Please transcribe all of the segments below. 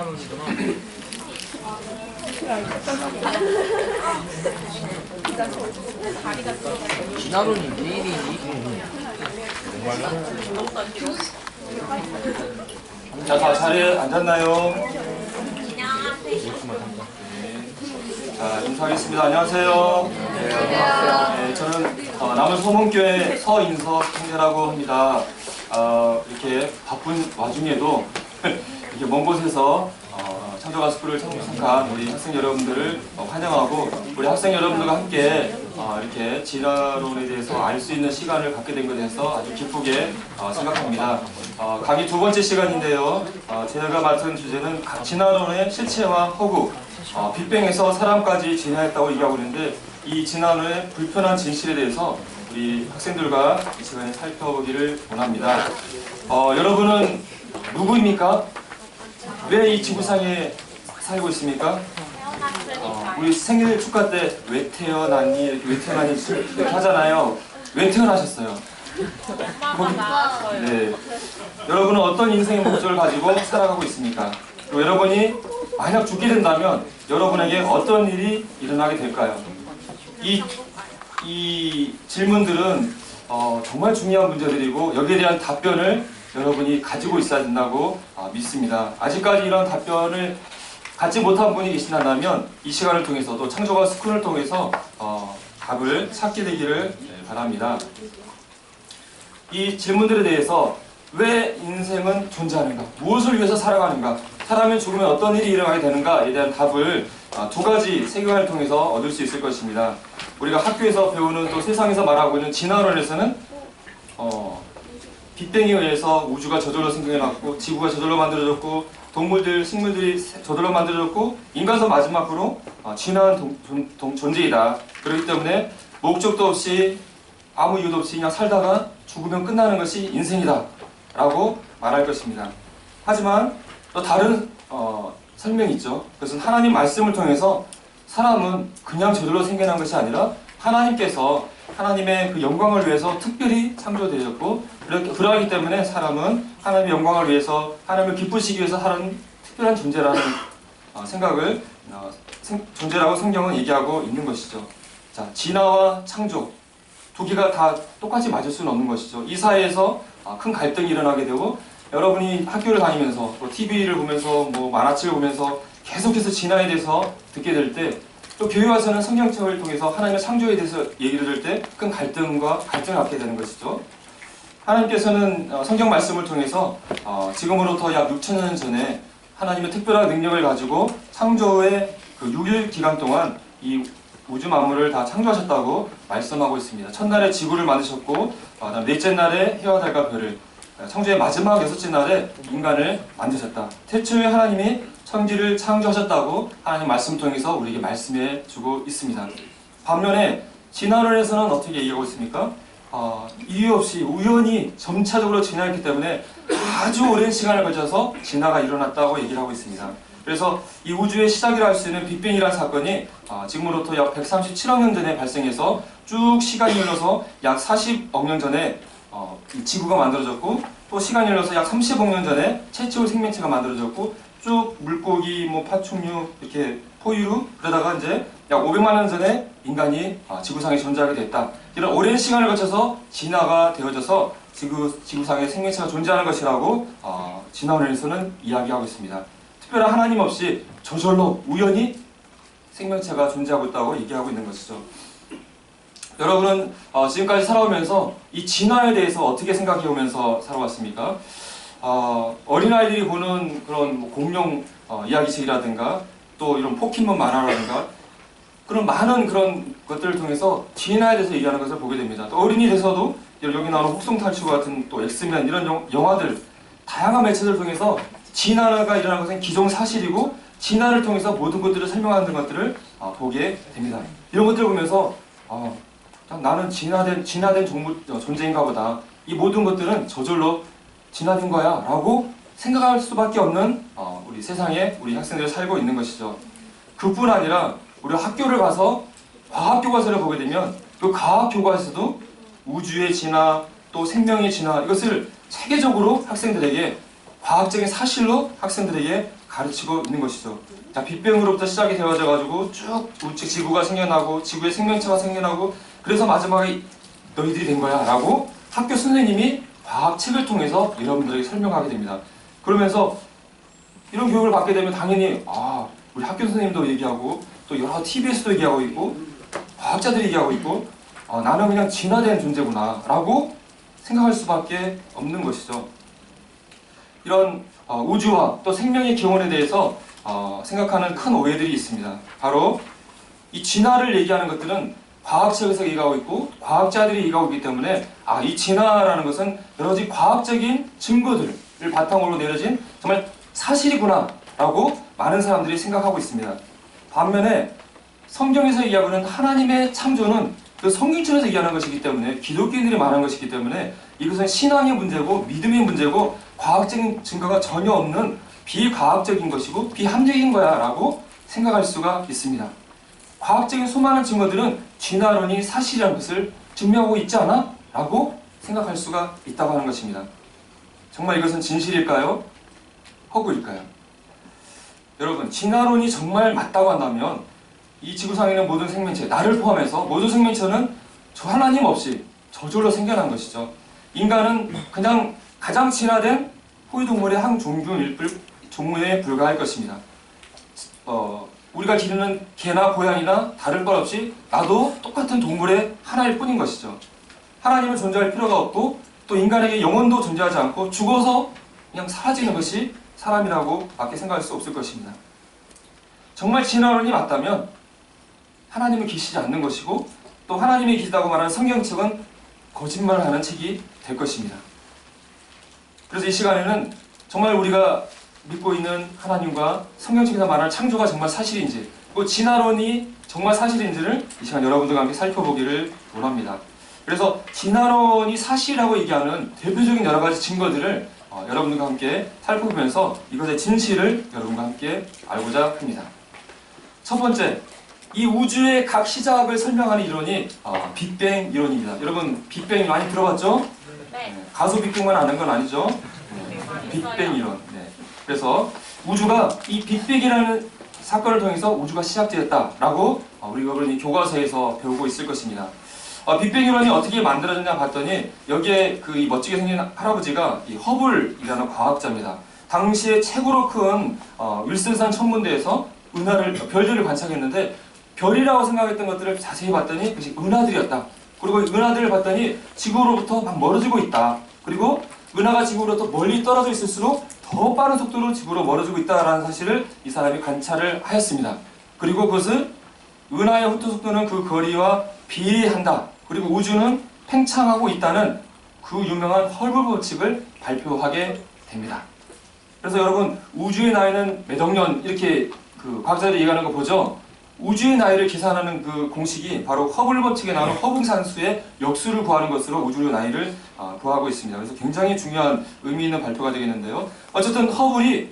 진화론이구나. 진화론이 내일이니? 자, 다 자리에 앉았나요? 자, 인사하겠습니다. 안녕하세요. 네, 저는 남원 소문교회 서인석 형제라고 합니다. 이렇게 바쁜 와중에도 이렇게 먼 곳에서 창조가스쿨을 참석한 우리 학생 여러분들을 환영하고, 우리 학생 여러분들과 함께 이렇게 진화론에 대해서 알 수 있는 시간을 갖게 된 것에 대해서 아주 기쁘게 생각합니다. 강의 두 번째 시간인데요. 제가 맡은 주제는 진화론의 실체와 허구, 빅뱅에서 사람까지 진화했다고 얘기하고 있는데, 이 진화론의 불편한 진실에 대해서 우리 학생들과 이 시간에 살펴보기를 원합니다. 여러분은 누구입니까? 왜 이 지구상에 살고 있습니까? 우리 생일 축하 때 왜 태어났니? 이렇게 왜 태어났니? 이렇게 하잖아요. 왜 태어나셨어요? 네. 여러분은 어떤 인생의 목적을 가지고 살아가고 있습니까? 그리고 여러분이 만약 죽게 된다면 여러분에게 어떤 일이 일어나게 될까요? 이 질문들은 정말 중요한 문제들이고, 여기에 대한 답변을 여러분이 가지고 있어야 된다고 믿습니다. 아직까지 이런 답변을 갖지 못한 분이 계신다면 이 시간을 통해서, 또 창조가 스쿨을 통해서 답을 찾게 되기를 바랍니다. 이 질문들에 대해서 왜 인생은 존재하는가? 무엇을 위해서 살아가는가? 사람이 죽으면 어떤 일이 일어나게 되는가에 대한 답을 두 가지 세계관을 통해서 얻을 수 있을 것입니다. 우리가 학교에서 배우는, 또 세상에서 말하고 있는 진화론에서는 빅뱅에 의해서 우주가 저절로 생겨났고, 지구가 저절로 만들어졌고, 동물들, 식물들이 저절로 만들어졌고, 인간도 마지막으로 진화한 존재이다. 그렇기 때문에 목적도 없이 아무 이유도 없이 그냥 살다가 죽으면 끝나는 것이 인생이다 라고 말할 것입니다. 하지만 또 다른 설명이 있죠. 그것은 하나님 말씀을 통해서 사람은 그냥 저절로 생겨난 것이 아니라 하나님께서 하나님의 그 영광을 위해서 특별히 창조되었고, 그러하기 때문에 사람은 하나님의 영광을 위해서, 하나님을 기쁘시기 위해서 하는 특별한 존재라는 생각을 존재라고 성경은 얘기하고 있는 것이죠. 자, 진화와 창조 두 개가 다 똑같이 맞을 수는 없는 것이죠. 이 사이에서 큰 갈등이 일어나게 되고, 여러분이 학교를 다니면서 또 TV를 보면서 만화책을 보면서 계속해서 진화에 대해서 듣게 될 때, 또 교회 와서는 성경책을 통해서 하나님의 창조에 대해서 얘기를 들을 때 큰 갈등을 갖게 되는 것이죠. 하나님께서는 성경 말씀을 통해서 지금으로부터 약 6,000년 전에 하나님의 특별한 능력을 가지고 창조의 그 6일 기간 동안 이 우주 만물을 다 창조하셨다고 말씀하고 있습니다. 첫날에 지구를 만드셨고, 넷째 날에 해와 달과 별을, 창조의 마지막 여섯째 날에 인간을 만드셨다. 태초에 하나님이 천지를 창조하셨다고 하나님 말씀 통해서 우리에게 말씀해 주고 있습니다. 반면에 진화론에서는 어떻게 얘기하고 있습니까? 이유 없이 우연히 점차적으로 진화했기 때문에 아주 오랜 시간을 거쳐서 진화가 일어났다고 얘기를 하고 있습니다. 그래서 이 우주의 시작이라 할 수 있는 빅뱅이라는 사건이 지금으로부터 약 137억 년 전에 발생해서 쭉 시간이 흘러서 약 40억 년 전에 이 지구가 만들어졌고, 또 시간이 흘러서 약 30억 년 전에 최초의 생명체가 만들어졌고, 쭉 물고기, 파충류, 이렇게 포유류, 그러다가 이제 약 500만 년 전에 인간이 지구상에 존재하게 됐다. 이런 오랜 시간을 거쳐서 진화가 되어져서 지구상에 생명체가 존재하는 것이라고 진화론에서는 이야기하고 있습니다. 특별한 하나님 없이 저절로 우연히 생명체가 존재하고 있다고 얘기하고 있는 것이죠. 여러분은 지금까지 살아오면서 이 진화에 대해서 어떻게 생각해 오면서 살아왔습니까? 어린아이들이 보는 그런 공룡 이야기책이라든가, 또 이런 포켓몬 만화라든가, 그런 많은 그런 것들을 통해서 진화에 대해서 얘기하는 것을 보게 됩니다. 또 어린이 돼서도 여기 나오는 혹성탈출 같은, 또 엑스맨, 이런 영화들, 다양한 매체들을 통해서 진화가 일어나는 것은 기정사실이고, 진화를 통해서 모든 것들을 설명하는 것들을 보게 됩니다. 이런 것들을 보면서 나는 진화된 존재인가 보다. 이 모든 것들은 저절로 진화된 거야 라고 생각할 수밖에 없는 우리 세상에 우리 학생들이 살고 있는 것이죠. 그뿐 아니라 우리 학교를 가서 과학 교과서를 보게 되면, 그 과학 교과서도 우주의 진화, 또 생명의 진화, 이것을 체계적으로 학생들에게 과학적인 사실로 학생들에게 가르치고 있는 것이죠. 자, 빅뱅으로부터 시작이 되어져 가지고 쭉 우측 지구가 생겨나고 지구에 생명체가 생겨나고 그래서 마지막에 너희들이 된 거야 라고 학교 선생님이 과학책을 통해서 여러분들에게 설명하게 됩니다. 그러면서 이런 교육을 받게 되면 당연히 우리 학교 선생님도 얘기하고 또 여러 TV에서도 얘기하고 있고 과학자들이 얘기하고 있고 나는 그냥 진화된 존재구나 라고 생각할 수밖에 없는 것이죠. 이런 우주와 또 생명의 기원에 대해서 생각하는 큰 오해들이 있습니다. 바로 이 진화를 얘기하는 것들은 과학책에서 얘기하고 있고 과학자들이 얘기하고 있기 때문에 이 진화라는 것은 여러 가지 과학적인 증거들을 바탕으로 내려진 정말 사실이구나 라고 많은 사람들이 생각하고 있습니다. 반면에 성경에서 얘기하고는 하나님의 창조는 그 성경처에서 얘기하는 것이기 때문에 기독교인들이 말하는 것이기 때문에 이것은 신앙의 문제고 믿음의 문제고 과학적인 증거가 전혀 없는 비과학적인 것이고 비합리적인 거야 라고 생각할 수가 있습니다. 과학적인 수많은 증거들은 진화론이 사실이라는 것을 증명하고 있지 않아? 라고 생각할 수가 있다고 하는 것입니다. 정말 이것은 진실일까요? 허구일까요? 여러분, 진화론이 정말 맞다고 한다면 이 지구상에 있는 모든 생명체, 나를 포함해서 모든 생명체는 저 하나님 없이 저절로 생겨난 것이죠. 인간은 그냥 가장 진화된 포유동물의 한 종류에 불과할 것입니다. 우리가 기르는 개나 고양이나 다를 것 없이 나도 똑같은 동물의 하나일 뿐인 것이죠. 하나님은 존재할 필요가 없고 또 인간에게 영혼도 존재하지 않고 죽어서 그냥 사라지는 것이 사람이라고 밖에 생각할 수 없을 것입니다. 정말 진화론이 맞다면 하나님은 계시지 않는 것이고 또 하나님이 계시다고 말하는 성경책은 거짓말을 하는 책이 될 것입니다. 그래서 이 시간에는 정말 우리가 믿고 있는 하나님과 성경책에서 말하는 창조가 정말 사실인지 그 진화론이 정말 사실인지를 이 시간 여러분들과 함께 살펴보기를 원합니다. 그래서 진화론이 사실이라고 얘기하는 대표적인 여러 가지 증거들을 여러분들과 함께 살펴보면서 이것의 진실을 여러분과 함께 알고자 합니다. 첫 번째, 이 우주의 각 시작을 설명하는 이론이 빅뱅 이론입니다. 여러분 빅뱅 많이 들어봤죠? 네. 가수 빅뱅만 아는 건 아니죠? 빅뱅 이론. 네. 그래서 우주가 이 빅뱅이라는 사건을 통해서 우주가 시작되었다라고 우리가 교과서에서 배우고 있을 것입니다. 빅뱅 이론이 어떻게 만들어졌냐 봤더니 여기에 이 멋지게 생긴 할아버지가 이 허블이라는 과학자입니다. 당시에 최고로 큰 윌슨산 천문대에서 별들을 관찰했는데 별이라고 생각했던 것들을 자세히 봤더니 그것이 은하들이었다. 그리고 은하들을 봤더니 지구로부터 막 멀어지고 있다. 그리고 은하가 지구로부터 멀리 떨어져 있을수록 더 빠른 속도로 지구로 멀어지고 있다라는 사실을 이 사람이 관찰을 하였습니다. 그리고 그것은 은하의 흡투 속도는 그 거리와 비례한다. 그리고 우주는 팽창하고 있다는 그 유명한 헐블 법칙을 발표하게 됩니다. 그래서 여러분 우주의 나이는 몇 억 년 이렇게 과학자들이 얘기하는 거 보죠? 우주의 나이를 계산하는 그 공식이 바로 허블 법칙에 나오는 허블 산수의 역수를 구하는 것으로 우주의 나이를 구하고 있습니다. 그래서 굉장히 중요한 의미 있는 발표가 되겠는데요. 어쨌든 허블이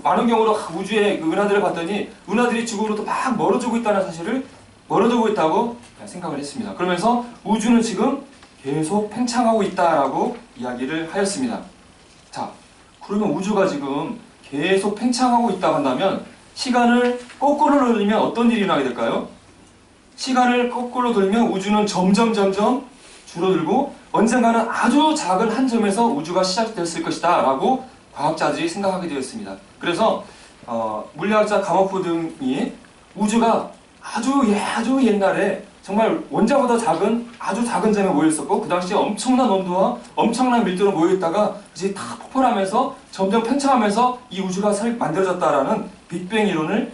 많은 경우로 우주의 은하들을 봤더니 은하들이 지구로부터 막 멀어지고 있다는 사실을 멀어지고 있다고 생각을 했습니다. 그러면서 우주는 지금 계속 팽창하고 있다라고 이야기를 하였습니다. 자, 그러면 우주가 지금 계속 팽창하고 있다고 한다면 시간을 거꾸로 돌리면 어떤 일이 일어나게 될까요? 시간을 거꾸로 돌리면 우주는 점점 줄어들고 언젠가는 아주 작은 한 점에서 우주가 시작됐을 것이다 라고 과학자들이 생각하게 되었습니다. 그래서 물리학자 가모프 등이 우주가 아주 옛날에 정말 원자보다 아주 작은 점에 모여있었고 그 당시에 엄청난 온도와 엄청난 밀도로 모여있다가 이제 다 폭발하면서 점점 팽창하면서 이 우주가 만들어졌다라는 빅뱅 이론을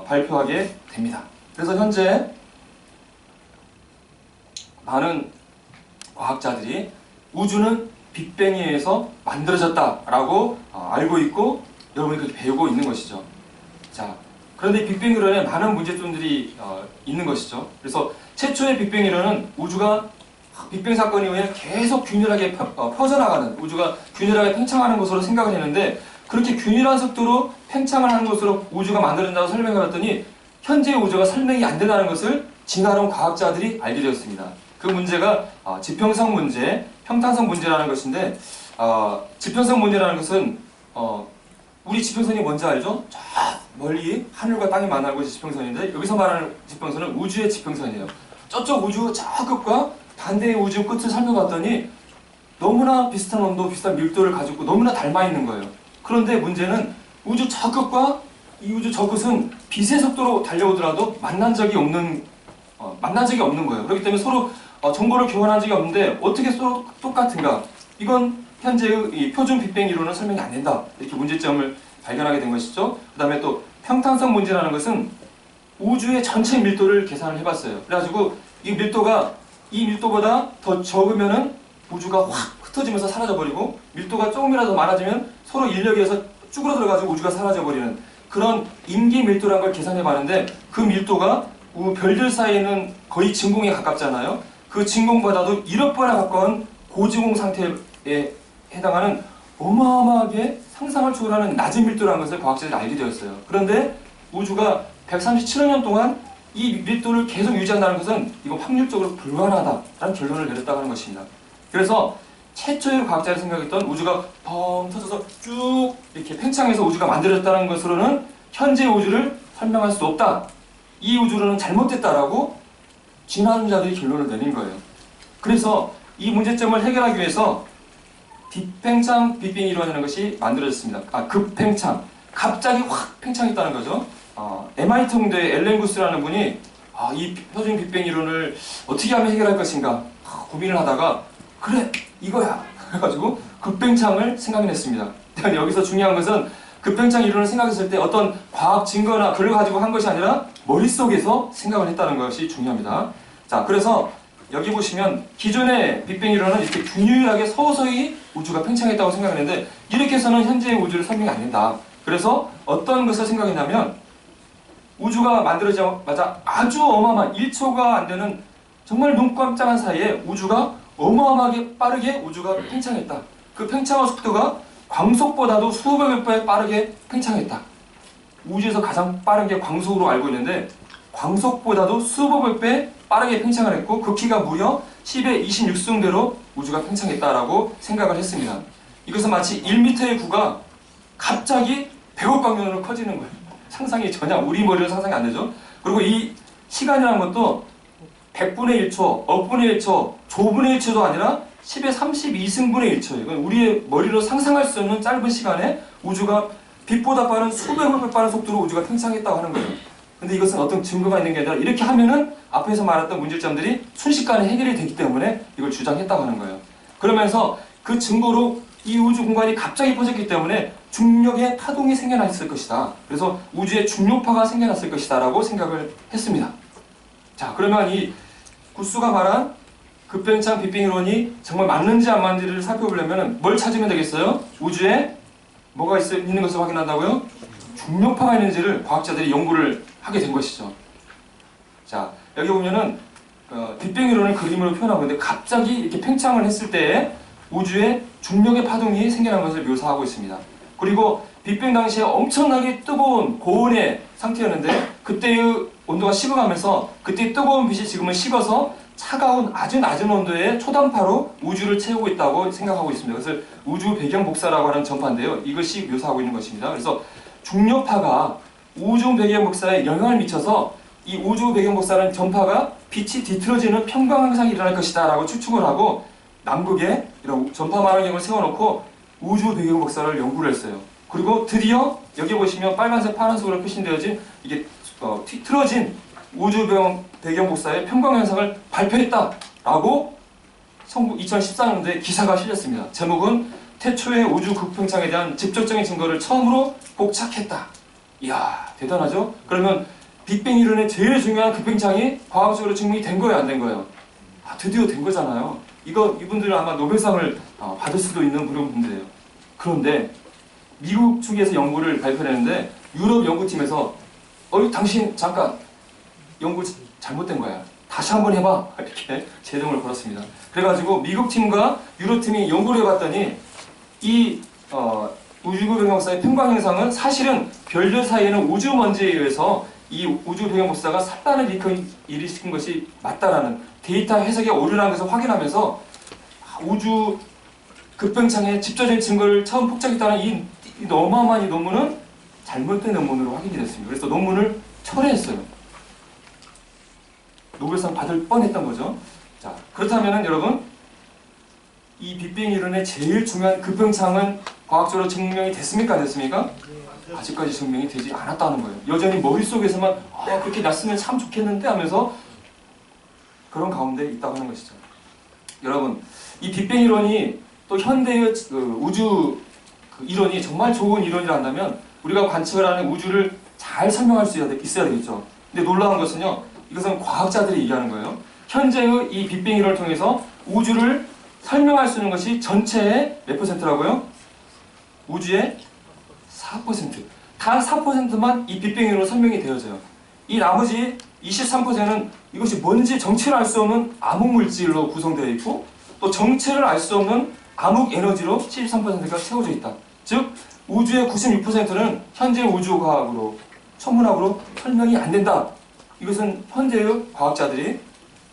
발표하게 됩니다. 그래서 현재 많은 과학자들이 우주는 빅뱅에 의해서 만들어졌다라고 알고 있고 여러분이 그렇게 배우고 있는 것이죠. 자, 그런데 빅뱅 이론에 많은 문제점들이 있는 것이죠. 그래서 최초의 빅뱅 이론은 우주가 빅뱅 사건 이후에 계속 균일하게 퍼져나가는 우주가 균일하게 팽창하는 것으로 생각을 했는데 그렇게 균일한 속도로 팽창을 하는 것으로 우주가 만들어진다고 설명해봤더니 현재의 우주가 설명이 안 된다는 것을 진화론 과학자들이 알게 되었습니다. 그 문제가 지평성 문제, 평탄성 문제라는 것인데 지평성 문제라는 것은 우리 지평선이 뭔지 알죠? 저 멀리 하늘과 땅이 만나는 곳이 지평선인데 여기서 말하는 지평선은 우주의 지평선이에요. 저쪽 우주 저 끝과 반대의 우주 끝을 살펴봤더니 너무나 비슷한 온도, 비슷한 밀도를 가지고 너무나 닮아 있는 거예요. 그런데 문제는 우주 저 끝과 이 우주 저 끝은 빛의 속도로 달려오더라도 만난 적이 없는 거예요. 그렇기 때문에 서로 정보를 교환한 적이 없는데 어떻게 서로 똑같은가? 이건 현재의 이 표준 빅뱅 이론은 설명이 안 된다. 이렇게 문제점을 발견하게 된 것이죠. 그 다음에 또 평탄성 문제라는 것은 우주의 전체 밀도를 계산을 해봤어요. 그래가지고 이 밀도보다 더 적으면은 우주가 확 흩어지면서 사라져버리고 밀도가 조금이라도 많아지면 서로 인력에 의해서 쭈그러들어가지고 우주가 사라져버리는 그런 임기 밀도라는 걸 계산해봤는데 그 밀도가 별들 사이에는 거의 진공에 가깝잖아요. 그 진공보다도 1억 배나 가까운 고진공 상태에 해당하는 어마어마하게 상상을 초월하는 낮은 밀도라는 것을 과학자들이 알게 되었어요. 그런데 우주가 137억 년 동안 이 밀도를 계속 유지한다는 것은 이건 확률적으로 불가능하다라는 결론을 내렸다고 하는 것입니다. 그래서 최초의 과학자들이 생각했던 우주가 펑 터져서 쭉 이렇게 팽창해서 우주가 만들어졌다는 것으로는 현재 우주를 설명할 수 없다. 이 우주로는 잘못됐다라고 진화론자들이 결론을 내린 거예요. 그래서 이 문제점을 해결하기 위해서 빅팽창, 빅뱅 이론이라는 것이 만들어졌습니다. 급팽창. 갑자기 확 팽창했다는 거죠. MIT 공대의 앨런 구스라는 분이 이 표준 빅뱅 이론을 어떻게 하면 해결할 것인가 고민을 하다가 그래 이거야 그래가지고 급팽창을 생각해냈습니다. 여기서 중요한 것은 급팽창 이론을 생각했을 때 어떤 과학 증거나 글을 가지고 한 것이 아니라 머릿속에서 생각을 했다는 것이 중요합니다. 자, 그래서 여기 보시면 기존의 빅뱅 이론은 이렇게 균일하게 서서히 우주가 팽창했다고 생각했는데 이렇게 해서는 현재의 우주를 설명이 안 된다. 그래서 어떤 것을 생각했냐면 우주가 만들어지자마자 아주 어마어마한 1초가 안 되는 정말 눈 깜짝한 사이에 우주가 어마어마하게 빠르게 우주가 팽창했다. 그 팽창의 속도가 광속보다도 수백억 배 빠르게 팽창했다. 우주에서 가장 빠른 게 광속으로 알고 있는데 광속보다도 수백억 배 빠르게 팽창을 했고 그 키가 무려 10의 26승대로 우주가 팽창했다라고 생각을 했습니다. 이것은 마치 1m의 구가 갑자기 100억 광년으로 커지는 거예요. 상상이 전혀 우리 머리로 상상이 안 되죠. 그리고 이 시간이라는 것도 100분의 1초, 억분의 1초, 조분의 1초도 아니라 10의 32승분의 1초예요. 이건 우리의 머리로 상상할 수 없는 짧은 시간에 우주가 빛보다 빠른 수백억 배 빠른 속도로 우주가 팽창했다고 하는 거예요. 근데 이것은 어떤 증거가 있는 게 아니라 이렇게 하면은 앞에서 말했던 문제점들이 순식간에 해결이 되기 때문에 이걸 주장했다고 하는 거예요. 그러면서 그 증거로 이 우주 공간이 갑자기 퍼졌기 때문에 중력의 파동이 생겨났을 것이다. 그래서 우주의 중력파가 생겨났을 것이다 라고 생각을 했습니다. 자, 그러면 이 구스가 말한 급팽창 빅뱅 이론이 정말 맞는지 안 맞는지를 살펴보려면 뭘 찾으면 되겠어요? 우주에 뭐가 있는 것을 확인한다고요? 중력파가 있는지를 과학자들이 연구를 하게 된 것이죠. 자, 여기 보면은 빅뱅 이론을 그림으로 표현하고 있는데 갑자기 이렇게 팽창을 했을 때 우주에 중력의 파동이 생겨난 것을 묘사하고 있습니다. 그리고 빅뱅 당시에 엄청나게 뜨거운 고온의 상태였는데 그때의 온도가 식어가면서 그때 뜨거운 빛이 지금은 식어서 차가운 아주 낮은 온도의 초단파로 우주를 채우고 있다고 생각하고 있습니다. 그래서 우주 배경 복사라고 하는 전파인데요. 이것이 묘사하고 있는 것입니다. 그래서 중력파가 우주 배경 복사에 영향을 미쳐서 이 우주 배경 복사라는 전파가 빛이 뒤틀어지는 평광현상이 일어날 것이다 라고 추측을 하고 남극에 이런 전파 망원경을 세워놓고 우주 배경 복사를 연구를 했어요. 그리고 드디어 여기 보시면 빨간색 파란색으로 표시되어진 이게 틀어진 우주 배경 복사의 평광현상을 발표했다라고 2014년도에 기사가 실렸습니다. 제목은 태초의 우주 급팽창에 대한 직접적인 증거를 처음으로 포착했다. 이야, 대단하죠? 그러면 빅뱅 이론의 제일 중요한 급팽창이 과학적으로 증명이 된 거예요, 안 된 거예요? 드디어 된 거잖아요. 이분들은 아마 노벨상을 받을 수도 있는 그런 분들이에요. 그런데 미국 측에서 연구를 발표했는데 유럽 연구팀에서 당신 잠깐 연구 잘못된 거야. 다시 한번 해봐. 이렇게 제동을 걸었습니다. 그래가지고 미국 팀과 유럽 팀이 연구를 해봤더니 이 우주 배경 복사의 평광 현상은 사실은 별들 사이에는 우주 먼지에 의해서 이 우주 배경 복사가 산란을 일으킨 것이 맞다라는 데이터 해석에 오류라는 것을 확인하면서 우주 급팽창의 직접적인 증거를 처음 포착했다는 이 어마어마한 이 논문은 잘못된 논문으로 확인이 됐습니다. 그래서 논문을 철회했어요. 노벨상 받을 뻔했던 거죠. 자, 그렇다면은 여러분, 이 빅뱅 이론의 제일 중요한 급병창은 과학적으로 증명이 됐습니까? 안 됐습니까? 아직까지 증명이 되지 않았다는 거예요. 여전히 머릿속에서만 그렇게 났으면 참 좋겠는데 하면서 그런 가운데 있다고 하는 것이죠. 여러분, 이 빅뱅 이론이 또 현대의 우주 이론이 정말 좋은 이론이란다면 우리가 관측을 하는 우주를 잘 설명할 수 있어야 되겠죠. 근데 놀라운 것은요, 이것은 과학자들이 얘기하는 거예요. 현재의 이 빅뱅 이론을 통해서 우주를 설명할 수 있는 것이 전체의 몇 퍼센트라고요? 우주의 4%. 단 4%만 이 빅뱅 이론으로 설명이 되어져요. 이 나머지 23%는 이것이 뭔지 정체를 알 수 없는 암흑물질로 구성되어 있고, 또 정체를 알 수 없는 암흑 에너지로 73%가 채워져 있다. 즉 우주의 96%는 현재 우주과학으로, 천문학으로 설명이 안 된다. 이것은 현재의 과학자들이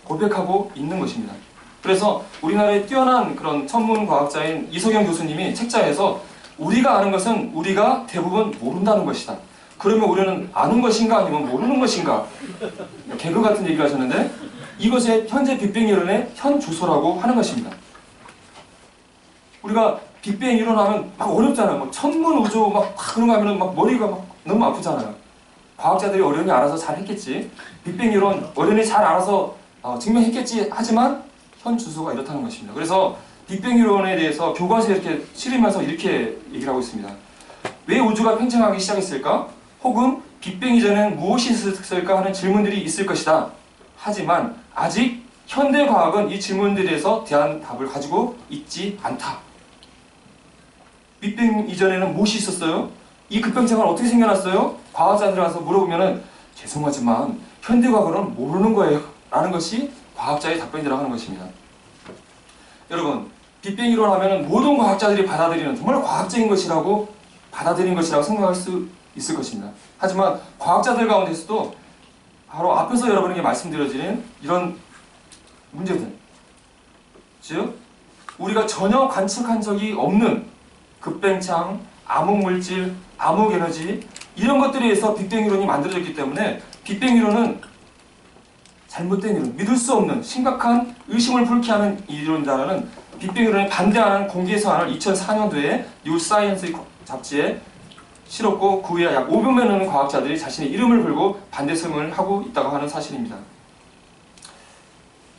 고백하고 있는 것입니다. 그래서 우리나라의 뛰어난 그런 천문과학자인 이석영 교수님이 책자에서 우리가 아는 것은 우리가 대부분 모른다는 것이다. 그러면 우리는 아는 것인가 아니면 모르는 것인가? 개그 같은 얘기를 하셨는데 이것의 현재 빅뱅 이론의 현 주소라고 하는 것입니다. 우리가 빅뱅 이론 하면 막 어렵잖아요. 막 천문 우주 막 그런 거 하면은 막 머리가 막 너무 아프잖아요. 과학자들이 어련히 알아서 잘 했겠지. 빅뱅 이론 어련히 잘 알아서 증명했겠지. 하지만 현 주소가 이렇다는 것입니다. 그래서 빅뱅 이론에 대해서 교과서에 이렇게 실으면서 이렇게 얘기를 하고 있습니다. 왜 우주가 팽창하기 시작했을까? 혹은 빅뱅 이전엔 무엇이 있었을까 하는 질문들이 있을 것이다. 하지만 아직 현대 과학은 이 질문들에서 대한 답을 가지고 있지 않다. 빅뱅 이전에는 무엇이 있었어요? 이 급병창은 어떻게 생겨났어요? 과학자들 와서 물어보면은 죄송하지만 현대 과학은 모르는 거예요. 라는 것이 과학자의 답변이라고 하는 것입니다. 여러분, 빅뱅 이론 하면은 모든 과학자들이 받아들이는 정말 과학적인 것이라고 받아들인 것이라고 생각할 수 있을 것입니다. 하지만 과학자들 가운데서도 바로 앞에서 여러분에게 말씀드려드린 이런 문제들, 즉 우리가 전혀 관측한 적이 없는 급뱅창, 암흑물질, 암흑에너지 이런 것들에 의해서 빅뱅 이론이 만들어졌기 때문에 빅뱅 이론은 잘못된 이론, 믿을 수 없는 심각한 의심을 불쾌하는 이론이라는 빅뱅 이론에 반대하는 공개 서한을 2004년도에 뉴 사이언스 잡지에 실었고 그 후에 약 500명 되는 과학자들이 자신의 이름을 걸고 반대 설명을 하고 있다고 하는 사실입니다.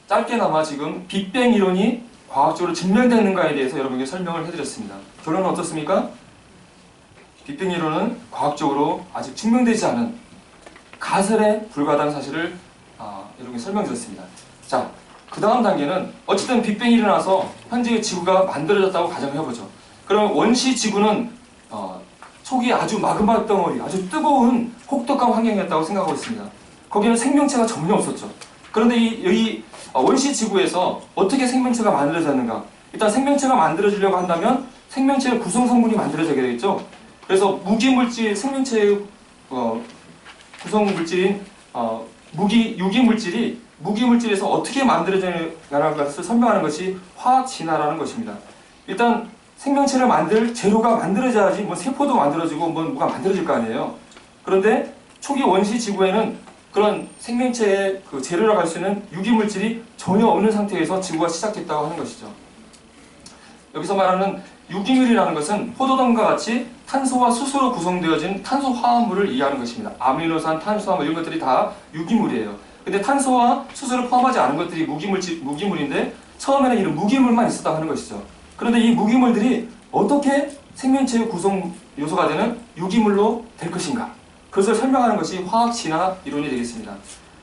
짧게나마 지금 빅뱅 이론이 과학적으로 증명되는가에 대해서 여러분에게 설명을 해드렸습니다. 결론은 어떻습니까? 빅뱅 이론은 과학적으로 아직 증명되지 않은 가설에 불과하다는 사실을 여러분에게 설명드렸습니다. 자, 그 다음 단계는 어쨌든 빅뱅이 일어나서 현재의 지구가 만들어졌다고 가정해보죠. 그럼 원시 지구는 초기에 아주 마그마 덩어리, 아주 뜨거운 혹독한 환경이었다고 생각하고 있습니다. 거기는 생명체가 전혀 없었죠. 그런데 이 원시 지구에서 어떻게 생명체가 만들어졌는가? 일단 생명체가 만들어지려고 한다면 생명체의 구성 성분이 만들어져야 되겠죠. 그래서 무기물질, 생명체의 구성 물질인 유기물질이 무기물질에서 어떻게 만들어지느냐는 것을 설명하는 것이 화학 진화라는 것입니다. 일단 생명체를 만들 재료가 만들어져야지 뭐 세포도 만들어지고 뭐가 만들어질 거 아니에요. 그런데 초기 원시 지구에는 그런 생명체의 그 재료라고 할 수 있는 유기물질이 전혀 없는 상태에서 지구가 시작됐다고 하는 것이죠. 여기서 말하는 유기물이라는 것은 포도당과 같이 탄소와 수소로 구성되어진 탄소 화합물을 이해하는 것입니다. 아미노산, 탄수화물 이런 것들이 다 유기물이에요. 근데 탄소와 수소를 포함하지 않은 것들이 무기물인데 처음에는 이런 무기물만 있었다고 하는 것이죠. 그런데 이 무기물들이 어떻게 생명체의 구성 요소가 되는 유기물로 될 것인가? 그것을 설명하는 것이 화학 진화 이론이 되겠습니다.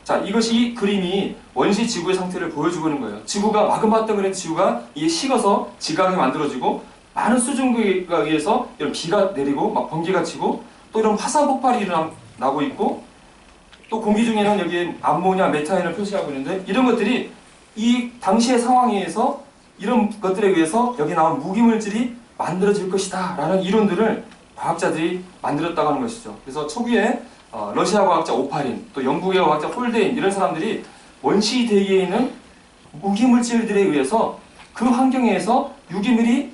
자, 이 그림이 원시 지구의 상태를 보여주고 있는 거예요. 지구가 마그마 덩어리인 지구가 이게 식어서 지각이 만들어지고 많은 수증기에 의해서 이런 비가 내리고 막 번개가 치고 또 이런 화산 폭발이 일어나고 있고 또 공기 중에는 여기 암모니아, 메탄을 표시하고 있는데 이런 것들이 이 당시의 상황에 의해서 이런 것들에 의해서 여기 나온 무기물질이 만들어질 것이다 라는 이론들을 과학자들이 만들었다고 하는 것이죠. 그래서 초기에 러시아 과학자 오파린, 또 영국의 과학자 홀데인 이런 사람들이 원시 대기에 있는 무기물질들에 의해서 그 환경에서 유기물이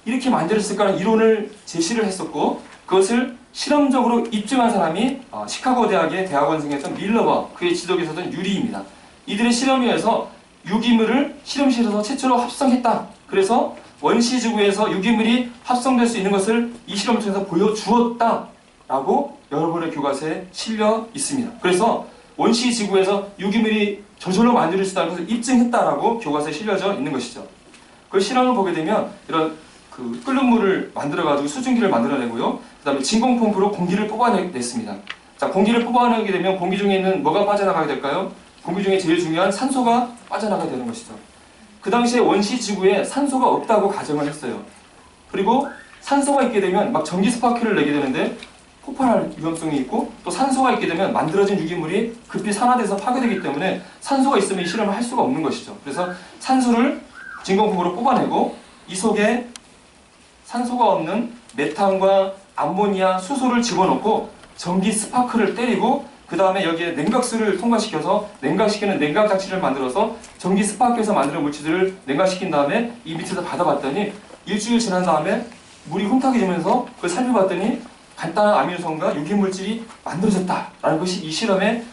이렇게 만들었을까라는 이론을 제시를 했었고 그것을 실험적으로 입증한 사람이 시카고 대학의 대학원생이었던 밀러와 그의 지도에 있었던 유리입니다. 이들의 실험에 의해서 유기물을 실험실에서 최초로 합성했다. 그래서 원시지구에서 유기물이 합성될 수 있는 것을 이 실험을 통해서 보여주었다라고 여러분의 교과서에 실려 있습니다. 그래서 원시지구에서 유기물이 저절로 만들 수 있다는 것을 입증했다라고 교과서에 실려져 있는 것이죠. 그 실험을 보게 되면 이런 끓는 물을 만들어가지고 수증기를 만들어내고요. 그 다음에 진공 펌프로 공기를 뽑아냈습니다. 자, 공기를 뽑아내게 되면 공기 중에 있는 뭐가 빠져나가게 될까요? 공기 중에 제일 중요한 산소가 빠져나가게 되는 것이죠. 그 당시에 원시지구에 산소가 없다고 가정을 했어요. 그리고 산소가 있게 되면 막 전기 스파크를 내게 되는데 폭발할 위험성이 있고 또 산소가 있게 되면 만들어진 유기물이 급히 산화돼서 파괴되기 때문에 산소가 있으면 이 실험을 할 수가 없는 것이죠. 그래서 산소를 진공펌프로 뽑아내고 이 속에 산소가 없는 메탄과 암모니아, 수소를 집어넣고 전기 스파크를 때리고 그 다음에 여기에 냉각수를 통과시켜서 냉각시키는 냉각 장치를 만들어서 전기 스파크에서 만드는 물질들을 냉각시킨 다음에 이 밑에서 받아봤더니 일주일 지난 다음에 물이 훈탁해지면서 그걸 살펴봤더니 간단한 아미노산과 유기물질이 만들어졌다라는 것이 이 실험의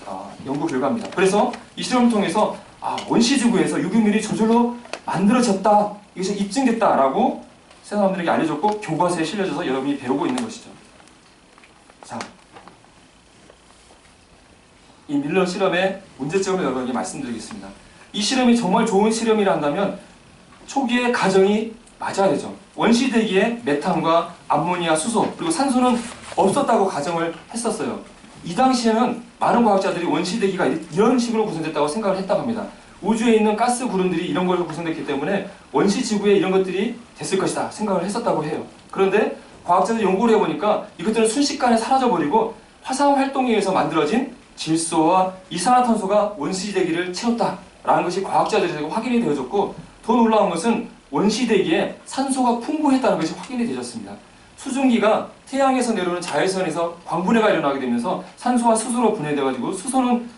연구 결과입니다. 그래서 이 실험을 통해서 원시지구에서 유기물이 저절로 만들어졌다, 이것이 입증됐다라고 사람들에게 알려줬고 교과서에 실려져서 여러분이 배우고 있는 것이죠. 자, 이 밀러 실험의 문제점을 여러분에게 말씀드리겠습니다. 이 실험이 정말 좋은 실험이라 한다면 초기에 가정이 맞아야 되죠. 원시대기에 메탄과 암모니아, 수소 그리고 산소는 없었다고 가정을 했었어요. 이 당시에는 많은 과학자들이 원시대기가 이런 식으로 구성됐다고 생각을 했다고 합니다. 우주에 있는 가스 구름들이 이런 걸로 구성됐기 때문에 원시지구에 이런 것들이 됐을 것이다 생각을 했었다고 해요. 그런데 과학자들이 연구를 해보니까 이것들은 순식간에 사라져버리고 화산 활동에 의해서 만들어진 질소와 이산화탄소가 원시대기를 채웠다라는 것이 과학자들에게 확인이 되어졌고 더 놀라운 것은 원시대기에 산소가 풍부했다는 것이 확인이 되었습니다. 수증기가 태양에서 내려오는 자외선에서 광분해가 일어나게 되면서 산소와 수소로 분해돼가지고 수소는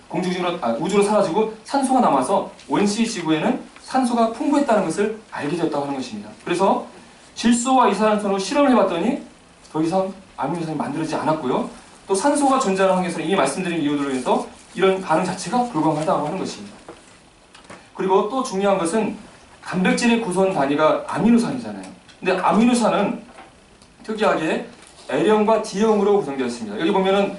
우주로 사라지고 산소가 남아서 원시지구에는 산소가 풍부했다는 것을 알게 되었다고 하는 것입니다. 그래서 질소와 이산화탄소로 실험을 해봤더니 더 이상 아미노산이 만들어지지 않았고요. 또 산소가 존재하는 환경에서는 이미 말씀드린 이유들로 인해서 이런 반응 자체가 불가능하다고 하는 것입니다. 그리고 또 중요한 것은 단백질의 구성 단위가 아미노산이잖아요. 근데 아미노산은 특이하게 L형과 D형으로 구성되어 있습니다. 여기 보면은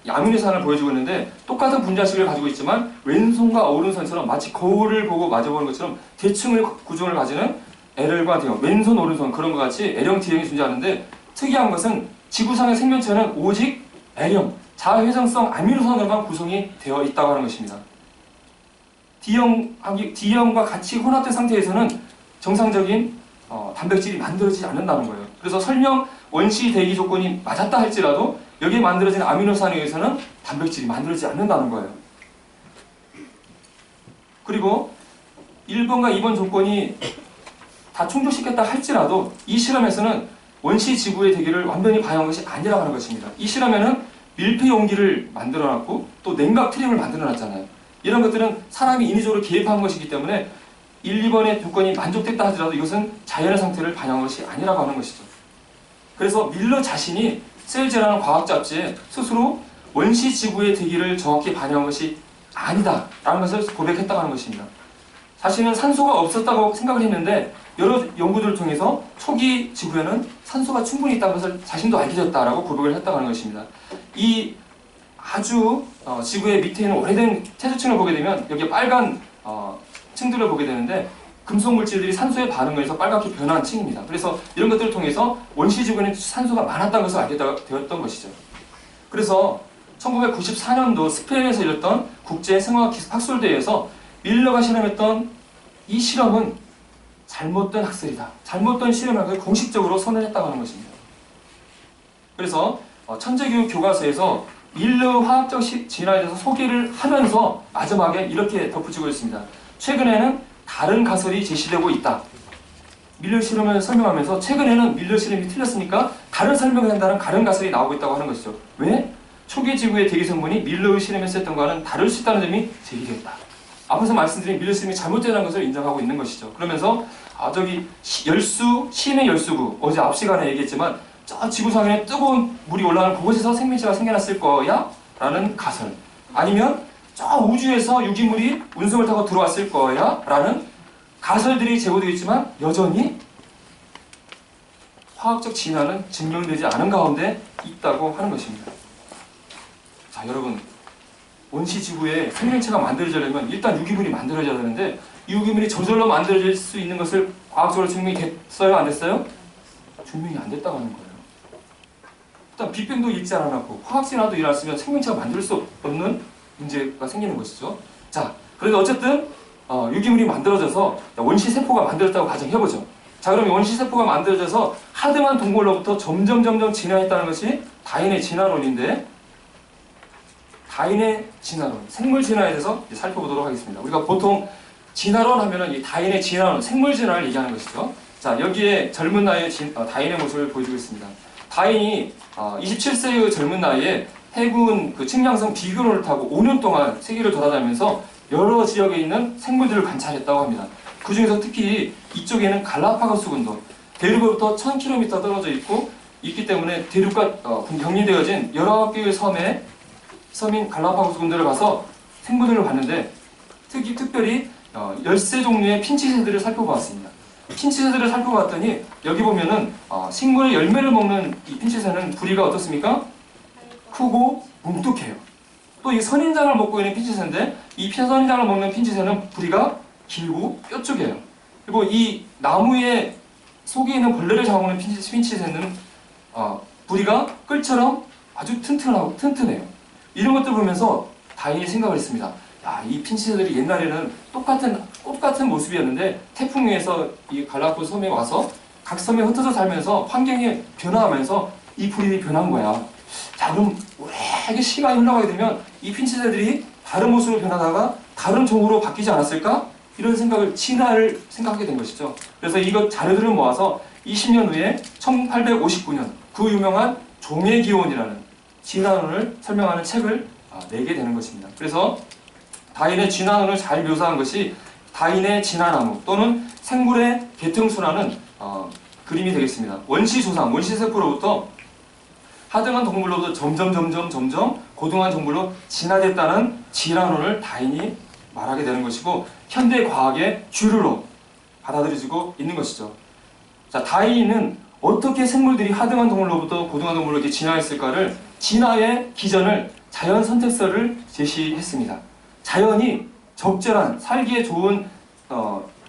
아미노산을 보여주고 있는데 똑같은 분자식을 가지고 있지만 왼손과 오른손처럼 마치 거울을 보고 마주보는 것처럼 대칭의 구조를 가지는 L과 D형, 왼손, 오른손 그런 것 같이 L형, D형이 존재하는데 특이한 것은 지구상의 생명체는 오직 L형, 자회전성 아미노산으로만 구성이 되어 있다고 하는 것입니다. D형과 같이 혼합된 상태에서는 정상적인 단백질이 만들어지지 않는다는 거예요. 그래서 설령 원시 대기 조건이 맞았다 할지라도 여기에 만들어진 아미노산에 의해서는 단백질이 만들어지지 않는다는 거예요. 그리고 1번과 2번 조건이 다 충족시켰다 할지라도 이 실험에서는 원시 지구의 대기를 완전히 반영한 것이 아니라고 하는 것입니다. 이 실험에는 밀폐 용기를 만들어놨고 또 냉각 트랩을 만들어놨잖아요. 이런 것들은 사람이 인위적으로 개입한 것이기 때문에 1, 2번의 조건이 만족됐다 하더라도 이것은 자연의 상태를 반영한 것이 아니라고 하는 것이죠. 그래서 밀러 자신이 셀즈라는 과학 잡지에 스스로 원시 지구의 대기를 정확히 반영한 것이 아니다 라는 것을 고백했다고 하는 것입니다. 자신은 산소가 없었다고 생각을 했는데 여러 연구들을 통해서 초기 지구에는 산소가 충분히 있다는 것을 자신도 알게 되었다라고 고백을 했다고 하는 것입니다. 이 아주 지구의 밑에 있는 오래된 태조층을 보게 되면 여기 빨간 층들을 보게 되는데 금속 물질들이 산소에 반응을 해서 빨갛게 변한 층입니다. 그래서 이런 것들을 통해서 원시 지구에는 산소가 많았다는 것을 알게 되었던 것이죠. 그래서 1994년도 스페인에서 열렸던 국제 생화학 기술 학술대회에서 밀러가 실험했던 이 실험은 잘못된 학설이다, 잘못된 실험을 공식적으로 선언했다고 하는 것입니다. 그래서 천재교육 교과서에서 밀러 화학적 진화에 대해서 소개를 하면서 마지막에 이렇게 덧붙이고 있습니다. 최근에는 다른 가설이 제시되고 있다. 밀러 실험을 설명하면서 최근에는 밀러 실험이 틀렸으니까 다른 설명을 한다는 다른 가설이 나오고 있다고 하는 것이죠. 왜? 초기 지구의 대기 성분이 밀러의 실험에 쓰였던 것과는 다를 수 있다는 점이 제기되었다. 앞에서 말씀드린 밀레시즘이 잘못되는 것을 인정하고 있는 것이죠. 그러면서 저기 시인의 열수구, 어제 앞 시간에 얘기했지만 저 지구상에 뜨거운 물이 올라가는 그곳에서 생명체가 생겨났을 거야 라는 가설, 아니면 저 우주에서 유기물이 운석을 타고 들어왔을 거야 라는 가설들이 제고되어 있지만 여전히 화학적 진화는 증명되지 않은 가운데 있다고 하는 것입니다. 자, 여러분, 원시지구에 생명체가 만들어지려면 일단 유기물이 만들어져야 되는데 유기물이 저절로 만들어질 수 있는 것을 과학적으로 증명이 됐어요? 안 됐어요? 증명이 안 됐다고 하는 거예요. 일단 빅뱅도 일지 않았고 화학진화도 일어났으면 생명체가 만들 수 없는 문제가 생기는 것이죠. 자, 그래도 어쨌든 유기물이 만들어져서 원시세포가 만들어졌다고 가정해보죠. 자, 그럼 원시세포가 만들어져서 하등한 동물로부터 점점 진화했다는 것이 다윈의 진화론인데, 다윈의 진화론, 생물 진화에 대해서 살펴보도록 하겠습니다. 우리가 보통 진화론 하면은 이 다윈의 진화론, 생물 진화를 얘기하는 것이죠. 자, 여기에 젊은 나이의 다윈의 모습을 보여주고 있습니다. 다윈이 27세의 젊은 나이에 해군 그 측량성 비교를 타고 5년 동안 세계를 돌아다니면서 여러 지역에 있는 생물들을 관찰했다고 합니다. 그 중에서 특히 이쪽에는 갈라파고스 군도, 대륙으로부터 1000km 떨어져 있기 때문에 대륙과 격리되어진 19개의 섬인 갈라파고스 군도를 가서 생물들을 봤는데 특별히 13 종류의 핀치새들을 살펴보았습니다. 핀치새들을 살펴봤더니 여기 보면은 식물의 열매를 먹는 이 핀치새는 부리가 어떻습니까? 크고 뭉툭해요. 또 이 선인장을 먹고 있는 핀치새인데 이 선인장을 먹는 핀치새는 부리가 길고 뾰족해요. 그리고 이 나무의 속에 있는 벌레를 잡아먹는 핀치새는 부리가 끌처럼 아주 튼튼해요. 이런 것들 보면서 다윈이 생각을 했습니다. 야, 이 핀치새들이 옛날에는 똑같은 모습이었는데 태풍 위에서 이 갈라파고스 섬에 와서 각 섬에 흩어져 살면서 환경이 변화하면서 이 부리들이 변한 거야. 자, 그럼 오래 시간이 흘러가게 되면 이 핀치새들이 다른 모습으로 변하다가 다른 종으로 바뀌지 않았을까? 이런 진화를 생각하게 된 것이죠. 그래서 이것 자료들을 모아서 20년 후에 1859년 그 유명한 종의 기원이라는 진화론을 설명하는 책을 내게 되는 것입니다. 그래서 다윈의 진화론을 잘 묘사한 것이 다윈의 진화나무 또는 생물의 계통순환은 그림이 되겠습니다. 원시조상, 원시세포로부터 하등한 동물로부터 점점 고등한 동물로 진화됐다는 진화론을 다윈이 말하게 되는 것이고 현대 과학의 주류로 받아들여지고 있는 것이죠. 자, 다윈은 어떻게 생물들이 하등한 동물로부터 고등한 동물로 이렇게 진화했을까를 진화의 기전을 자연 선택설을 제시했습니다. 자연이 적절한 살기에 좋은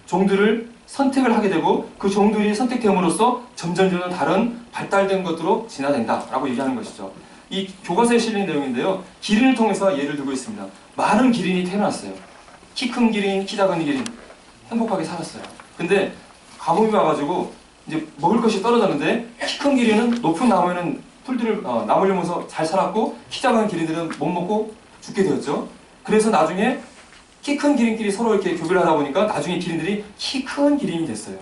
종들을 선택을 하게 되고 그 종들이 선택됨으로써 점점 다른 발달된 것으로 진화된다라고 얘기하는 것이죠. 이 교과서에 실린 내용인데요. 기린을 통해서 예를 들고 있습니다. 많은 기린이 태어났어요. 키 큰 기린, 키 작은 기린 행복하게 살았어요. 근데 가뭄이 와가지고 이제 먹을 것이 떨어졌는데 키 큰 기린은 높은 나무에는 풀들을 나무를 먹어서 잘 살았고 키 작은 기린들은 못 먹고 죽게 되었죠. 그래서 나중에 키 큰 기린끼리 서로 이렇게 교배를 하다 보니까 나중에 기린들이 키 큰 기린이 됐어요.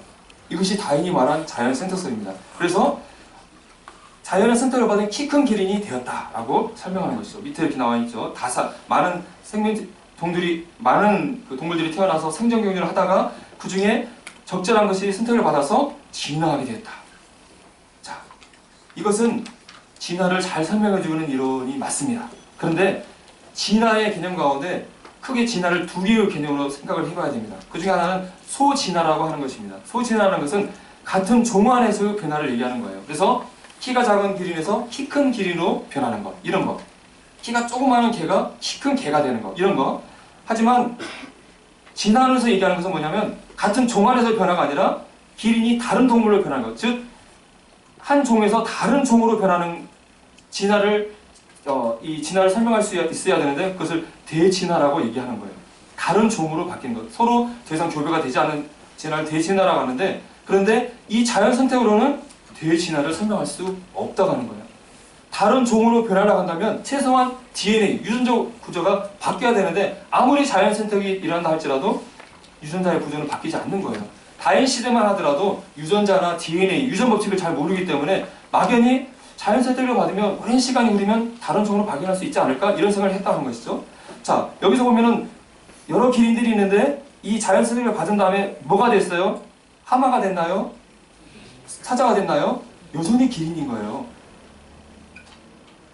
이것이 다윈이 말한 자연 선택설입니다. 그래서 자연의 선택을 받은 키 큰 기린이 되었다라고 설명하는 것이죠. 밑에 이렇게 나와 있죠. 많은 많은 동물들이 태어나서 생존 경쟁을 하다가 그 중에 적절한 것이 선택을 받아서 진화하게 되었다. 자, 이것은 진화를 잘 설명해주는 이론이 맞습니다. 그런데 진화의 개념 가운데 크게 진화를 두 개의 개념으로 생각을 해봐야 됩니다. 그 중에 하나는 소진화라고 하는 것입니다. 소진화라는 것은 같은 종 안에서의 변화를 얘기하는 거예요. 그래서 키가 작은 기린에서 키 큰 기린으로 변하는 것, 이런 거. 키가 조그마한 개가 키 큰 개가 되는 것, 이런 거. 하지만 진화론에서 얘기하는 것은 뭐냐면 같은 종 안에서의 변화가 아니라 기린이 다른 동물로 변하는 것, 즉 한 종에서 다른 종으로 변하는 진화를 이 진화를 설명할 수 있어야 되는데 그것을 대진화라고 얘기하는 거예요. 다른 종으로 바뀐 것, 서로 더 이상 교배가 되지 않은 진화를 대진화라고 하는데, 그런데 이 자연 선택으로는 대진화를 설명할 수 없다고 하는 거예요. 다른 종으로 변하려고 한다면 최소한 DNA, 유전적 구조가 바뀌어야 되는데 아무리 자연 선택이 일어난다 할지라도 유전자의 구조는 바뀌지 않는 거예요. 다윈 시대만 하더라도 유전자나 DNA, 유전 법칙을 잘 모르기 때문에 막연히 자연 선택을 받으면 오랜 시간이 흐르면 다른 종으로 발견할 수 있지 않을까? 이런 생각을 했다는 것이죠. 자, 여기서 보면은 여러 기린들이 있는데 이 자연 선택을 받은 다음에 뭐가 됐어요? 하마가 됐나요? 사자가 됐나요? 여전히 기린인 거예요.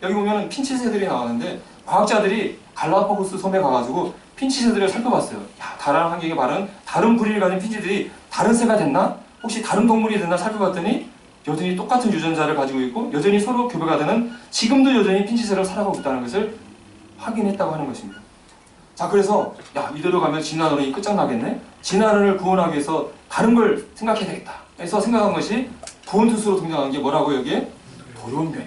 여기 보면 핀치새들이 나오는데 과학자들이 갈라파고스 섬에 가가지고 핀치새들을 살펴봤어요. 야, 다른 환경에 바른 다른 부리를 가진 핀치들이 다른 새가 됐나? 혹시 다른 동물이 됐나 살펴봤더니 여전히 똑같은 유전자를 가지고 있고 여전히 서로 교배가 되는 지금도 여전히 핀치새로 살아가고 있다는 것을 확인했다고 하는 것입니다. 자, 그래서 야, 이대로 가면 진화론이 끝장나겠네? 진화론을 구원하기 위해서 다른 걸 생각해야 되겠다. 그래서 생각한 것이 구원투수로 등장한 게 뭐라고 여기에? 돌연변이.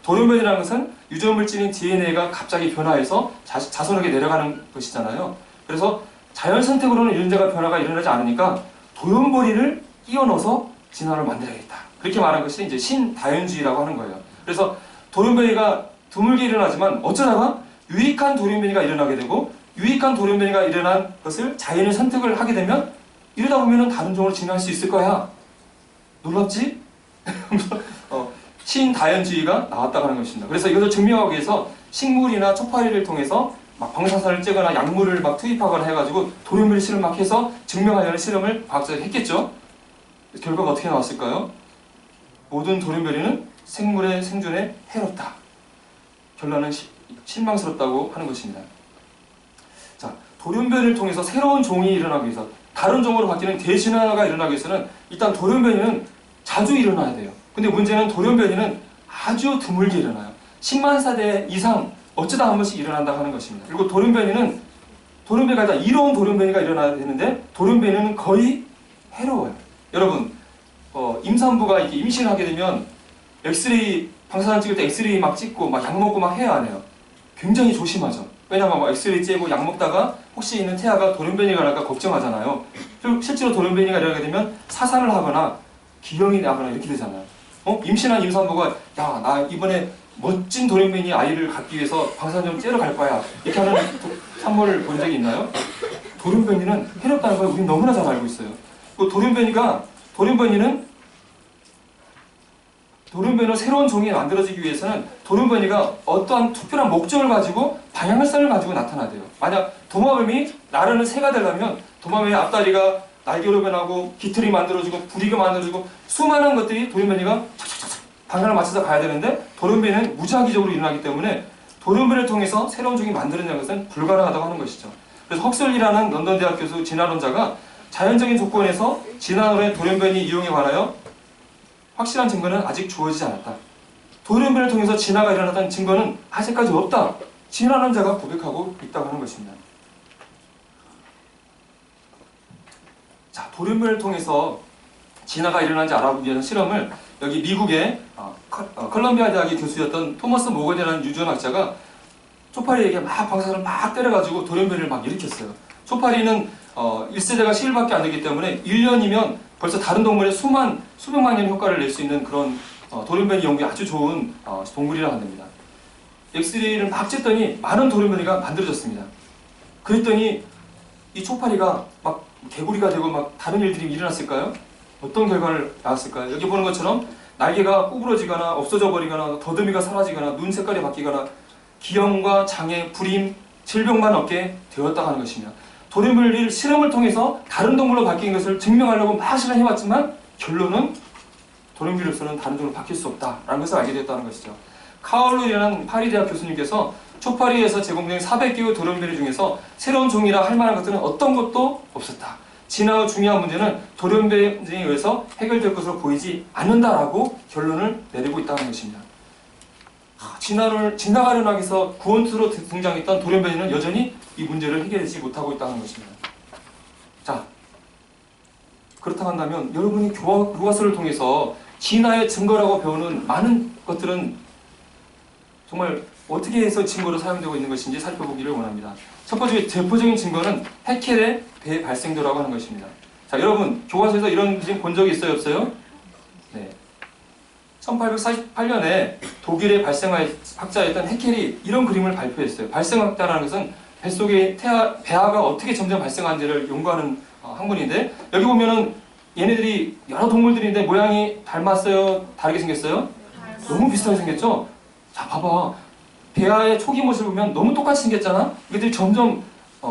돌연변이라는 것은 유전물질인 DNA가 갑자기 변화해서 자손에게 내려가는 것이잖아요. 그래서 자연 선택으로는 유전자가 변화가 일어나지 않으니까 돌연변이를 끼워 넣어서 진화를 만들어야겠다. 그렇게 말한 것이 이제 신다연주의라고 하는 거예요. 그래서 돌연변이가 드물게 일어나지만 어쩌다가 유익한 돌연변이가 일어나게 되고 유익한 돌연변이가 일어난 것을 자연이 선택을 하게 되면 이러다 보면 다른 종으로 진화할 수 있을 거야. 놀랍지? 신다연주의가 나왔다고 하는 것입니다. 그래서 이것을 증명하기 위해서 식물이나 초파리를 통해서 막 방사선을 쬐거나 약물을 막 투입하거나 해가지고 돌연변이 실험 막 해서 증명하려는 실험을 과학자들이 했겠죠. 결과가 어떻게 나왔을까요? 모든 돌연변이는 생물의 생존에 해롭다. 결론은 실망스럽다고 하는 것입니다. 자, 돌연변이를 통해서 새로운 종이 일어나기 위해서 다른 종으로 바뀌는 대진화가 일어나기 위해서는 일단 돌연변이는 자주 일어나야 돼요. 근데 문제는 돌연변이는 아주 드물게 일어나요. 10만 세대 이상 어쩌다 한 번씩 일어난다고 하는 것입니다. 그리고 돌연변이가 다 이로운 돌연변이가 일어나야 되는데 돌연변이는 거의 해로워요. 여러분, 임산부가 이렇게 임신하게 되면 엑스레이 방사선 찍을 때 엑스레이 막 찍고 막 약 먹고 막 해야 하네요. 굉장히 조심하죠. 왜냐면 막 엑스레이 째고 약 먹다가 혹시 있는 태아가 돌연변이가 날까 걱정하잖아요. 실제로 돌연변이가 일어나게 되면 사살을 하거나 기형이 나거나 이렇게 되잖아요. 임신한 임산부가 야, 나 이번에 멋진 돌연변이 아이를 갖기 위해서 방사선 좀 째러 갈 거야. 이렇게 하는 산모를 본 적이 있나요? 돌연변이는 해롭다는 걸 우리는 너무나 잘 알고 있어요. 그 돌연변이는 새로운 종이 만들어지기 위해서는 돌연변이가 어떠한 특별한 목적을 가지고 방향성을 가지고 나타나대요. 만약 도마뱀이 나르는 새가 되려면 도마뱀의 앞다리가 날개로 변하고 깃털이 만들어지고 부리가 만들어지고 수많은 것들이 돌연변이가 착착착착 방향을 맞춰서 가야 되는데 돌연변이는 무작위적으로 일어나기 때문에 돌연변이를 통해서 새로운 종이 만들어지는 것은 불가능하다고 하는 것이죠. 그래서 헉슬리라는 런던 대학 교수 진화론자가 자연적인 조건에서 진화론의 돌연변이 이용에 관하여 확실한 증거는 아직 주어지지 않았다. 돌연변이를 통해서 진화가 일어났다는 증거는 아직까지 없다. 진화론자가 고백하고 있다고 하는 것입니다. 자, 돌연변이를 통해서 진화가 일어난지 알아보기 위한 실험을 여기 미국의 컬럼비아 대학의 교수였던 토머스 모건이라는 유전학자가 초파리에게 막 방사선을 막 때려가지고 돌연변이를 막 일으켰어요. 초파리는 1세대가 10일밖에 안 되기 때문에 1년이면 벌써 다른 동물의 수백만 년 효과를 낼 수 있는 그런 돌연변이 연구에 아주 좋은 동물이라고 합니다. 엑스레이를 막 쬐더니 많은 돌연변이가 만들어졌습니다. 그랬더니 이 초파리가 막 개구리가 되고 막 다른 일들이 일어났을까요? 어떤 결과를 나왔을까요? 여기 보는 것처럼 날개가 구부러지거나 없어져 버리거나 더듬이가 사라지거나 눈 색깔이 바뀌거나 기형과 장애, 불임, 질병만 얻게 되었다고 하는 것입니다. 돌연변이를 실험을 통해서 다른 동물로 바뀐 것을 증명하려고 막 실험해봤지만 결론은 돌연변이로서는 다른 종으로 바뀔 수 없다라는 것을 알게 됐다는 것이죠. 카울루이라는 파리 대학 교수님께서 초파리에서 제공된 400개의 돌연변이 중에서 새로운 종이라 할 만한 것들은 어떤 것도 없었다. 진화의 중요한 문제는 돌연변이에 의해서 해결될 것으로 보이지 않는다라고 결론을 내리고 있다는 것입니다. 진화가 일어나기 위해서 구원투로 등장했던 돌연변이는 여전히 이 문제를 해결하지 못하고 있다는 것입니다. 자, 그렇다고 한다면 여러분이 교과서를 통해서 진화의 증거라고 배우는 많은 것들은 정말 어떻게 해서 증거로 사용되고 있는 것인지 살펴보기를 원합니다. 첫 번째 대표적인 증거는 해켈의 대발생도라고 하는 것입니다. 자, 여러분 교과서에서 이런 그림 본 적이 있어요, 없어요? 네. 1848년에 독일의 발생학자였던 해켈이 이런 그림을 발표했어요. 발생학자라는 것은 뱃속에 배아가 어떻게 점점 발생하는지를 연구하는 학문인데 여기 보면은 얘네들이 여러 동물들인데 모양이 닮았어요? 다르게 생겼어요? 너무 비슷하게 생겼죠? 자, 봐봐. 배아의 초기 모습을 보면 너무 똑같이 생겼잖아? 이것들이 점점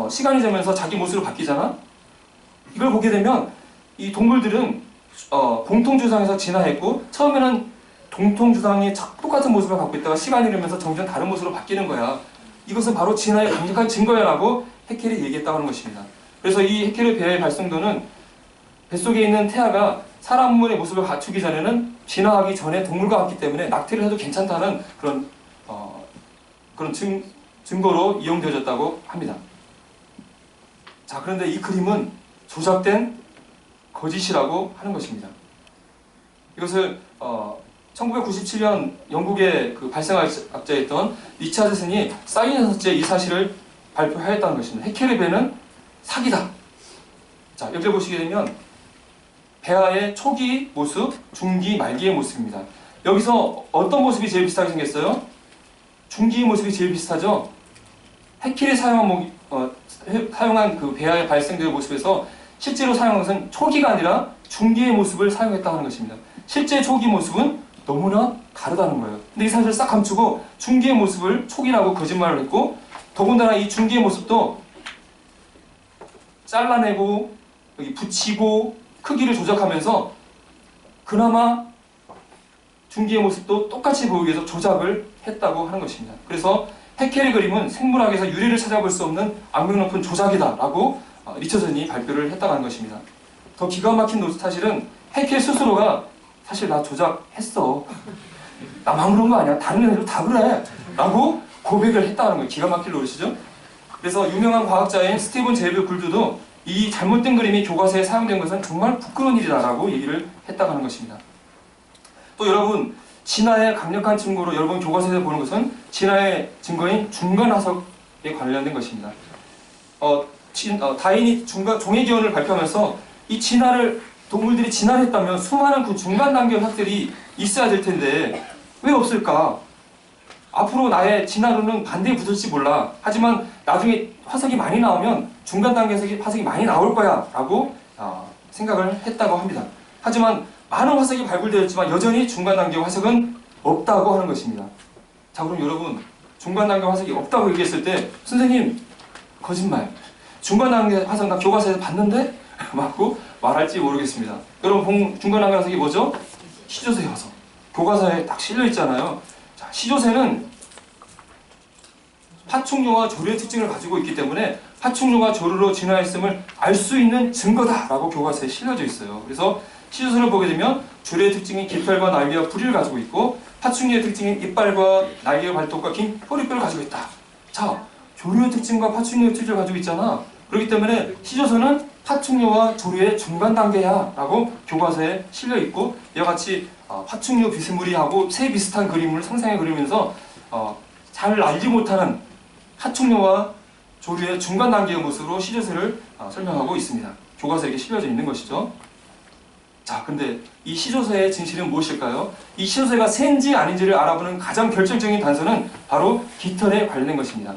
시간이 지나면서 자기 모습으로 바뀌잖아. 이걸 보게 되면 이 동물들은 공통주상에서 진화했고 처음에는 동통주상이 똑같은 모습을 갖고 있다가 시간이 흐르면서 점점 다른 모습으로 바뀌는 거야. 이것은 바로 진화의 강력한 증거야 라고 해켈이 얘기했다고 하는 것입니다. 그래서 이 해켈의 배의 발성도는 뱃속에 있는 태아가 사람의 모습을 갖추기 전에는 진화하기 전에 동물과 같기 때문에 낙태를 해도 괜찮다는 그런 증거로 이용되어졌다고 합니다. 자, 그런데 이 그림은 조작된 거짓이라고 하는 것입니다. 이것을 1997년 영국의 그 발생학자였던 리차드슨이 사이언스지에 이 사실을 발표하였다는 것입니다. 해켈의 배는 사기다. 자, 여기를 보시게 되면 배아의 초기 모습, 중기, 말기의 모습입니다. 여기서 어떤 모습이 제일 비슷하게 생겼어요? 중기의 모습이 제일 비슷하죠? 해켈이 사용한 그 배아의 발생되는 모습에서 실제로 사용한 것은 초기가 아니라 중기의 모습을 사용했다고 하는 것입니다. 실제 초기 모습은 너무나 다르다는 거예요. 근데 이 사실을 싹 감추고 중기의 모습을 초기라고 거짓말을 했고, 더군다나 이 중기의 모습도 잘라내고 여기 붙이고 크기를 조작하면서 그나마 중기의 모습도 똑같이 보이기 위해서 조작을 했다고 하는 것입니다. 그래서 해켈의 그림은 생물학에서 유래를 찾아볼 수 없는 악명 높은 조작이다라고 리처슨이 발표를 했다고 하는 것입니다. 더 기가 막힌 사실은 해켈 스스로가 사실 나 조작했어. 나만 그런 거 아니야. 다른 애들도 다 그래. 라고 고백을 했다는 거예요. 기가 막힐 노릇이죠. 그래서 유명한 과학자인 스티븐 제이브 굴드도 이 잘못된 그림이 교과서에 사용된 것은 정말 부끄러운 일이다라고 얘기를 했다고 하는 것입니다. 또 여러분, 진화의 강력한 증거로 여러분 교과서에서 보는 것은 진화의 증거인 중간화석에 관련된 것입니다. 다윈이 종의기원을 발표하면서 이 동물들이 진화를 했다면 수많은 그 중간 단계 화석들이 있어야 될 텐데 왜 없을까? 앞으로 나의 진화론은 반대에 붙을지 몰라. 하지만 나중에 화석이 많이 나오면 중간 단계 화석이 많이 나올 거야 라고 생각을 했다고 합니다. 하지만 많은 화석이 발굴되었지만 여전히 중간 단계 화석은 없다고 하는 것입니다. 자, 그럼 여러분, 중간 단계 화석이 없다고 얘기했을 때 선생님 거짓말, 중간 단계 화석 나 교과서에서 봤는데? 라고 말할지 모르겠습니다. 여러분, 중간 단계 화석이 뭐죠? 시조새 화석. 교과서에 딱 실려 있잖아요. 자, 시조새는 파충류와 조류의 특징을 가지고 있기 때문에 파충류가 조류로 진화했음을 알 수 있는 증거다라고 교과서에 실려져 있어요. 그래서 시조새를 보게 되면 조류의 특징인 깃털과 날개와 부리를 가지고 있고 파충류의 특징인 이빨과 날개와 발톱과 긴 허리뼈를 가지고 있다. 자, 조류의 특징과 파충류의 특징을 가지고 있잖아. 그렇기 때문에 시조새는 파충류와 조류의 중간 단계야 라고 교과서에 실려 있고, 이와 같이 파충류 비스무리하고 새 비슷한 그림을 상상해 그리면서 잘 알지 못하는 파충류와 조류의 중간 단계의 모습으로 시조새를 설명하고 있습니다. 교과서에 이렇게 실려져 있는 것이죠. 자, 근데 이 시조새의 진실은 무엇일까요? 이 시조새가 새인지 아닌지를 알아보는 가장 결정적인 단서는 바로 깃털에 관련된 것입니다.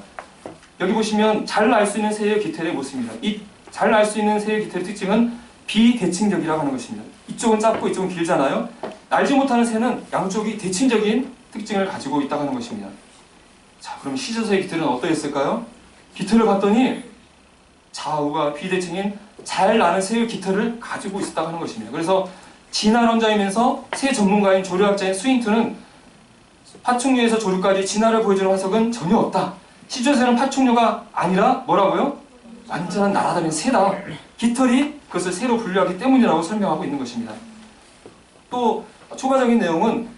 여기 보시면 잘 알 수 있는 새의 깃털의 모습입니다. 이 잘 알 수 있는 새의 깃털의 특징은 비대칭적이라고 하는 것입니다. 이쪽은 짧고 이쪽은 길잖아요. 알지 못하는 새는 양쪽이 대칭적인 특징을 가지고 있다고 하는 것입니다. 자, 그럼 시조새의 깃털은 어떠했을까요? 깃털을 봤더니 좌우가 비대칭인 잘 나는 새의 깃털을 가지고 있었다고 하는 것입니다. 그래서 진화론자이면서 새 전문가인 조류학자인 스윈트는 파충류에서 조류까지 진화를 보여주는 화석은 전혀 없다. 시조새는 파충류가 아니라 뭐라고요? 완전한 날아다니는 새다. 깃털이 그것을 새로 분류하기 때문이라고 설명하고 있는 것입니다. 또 추가적인 내용은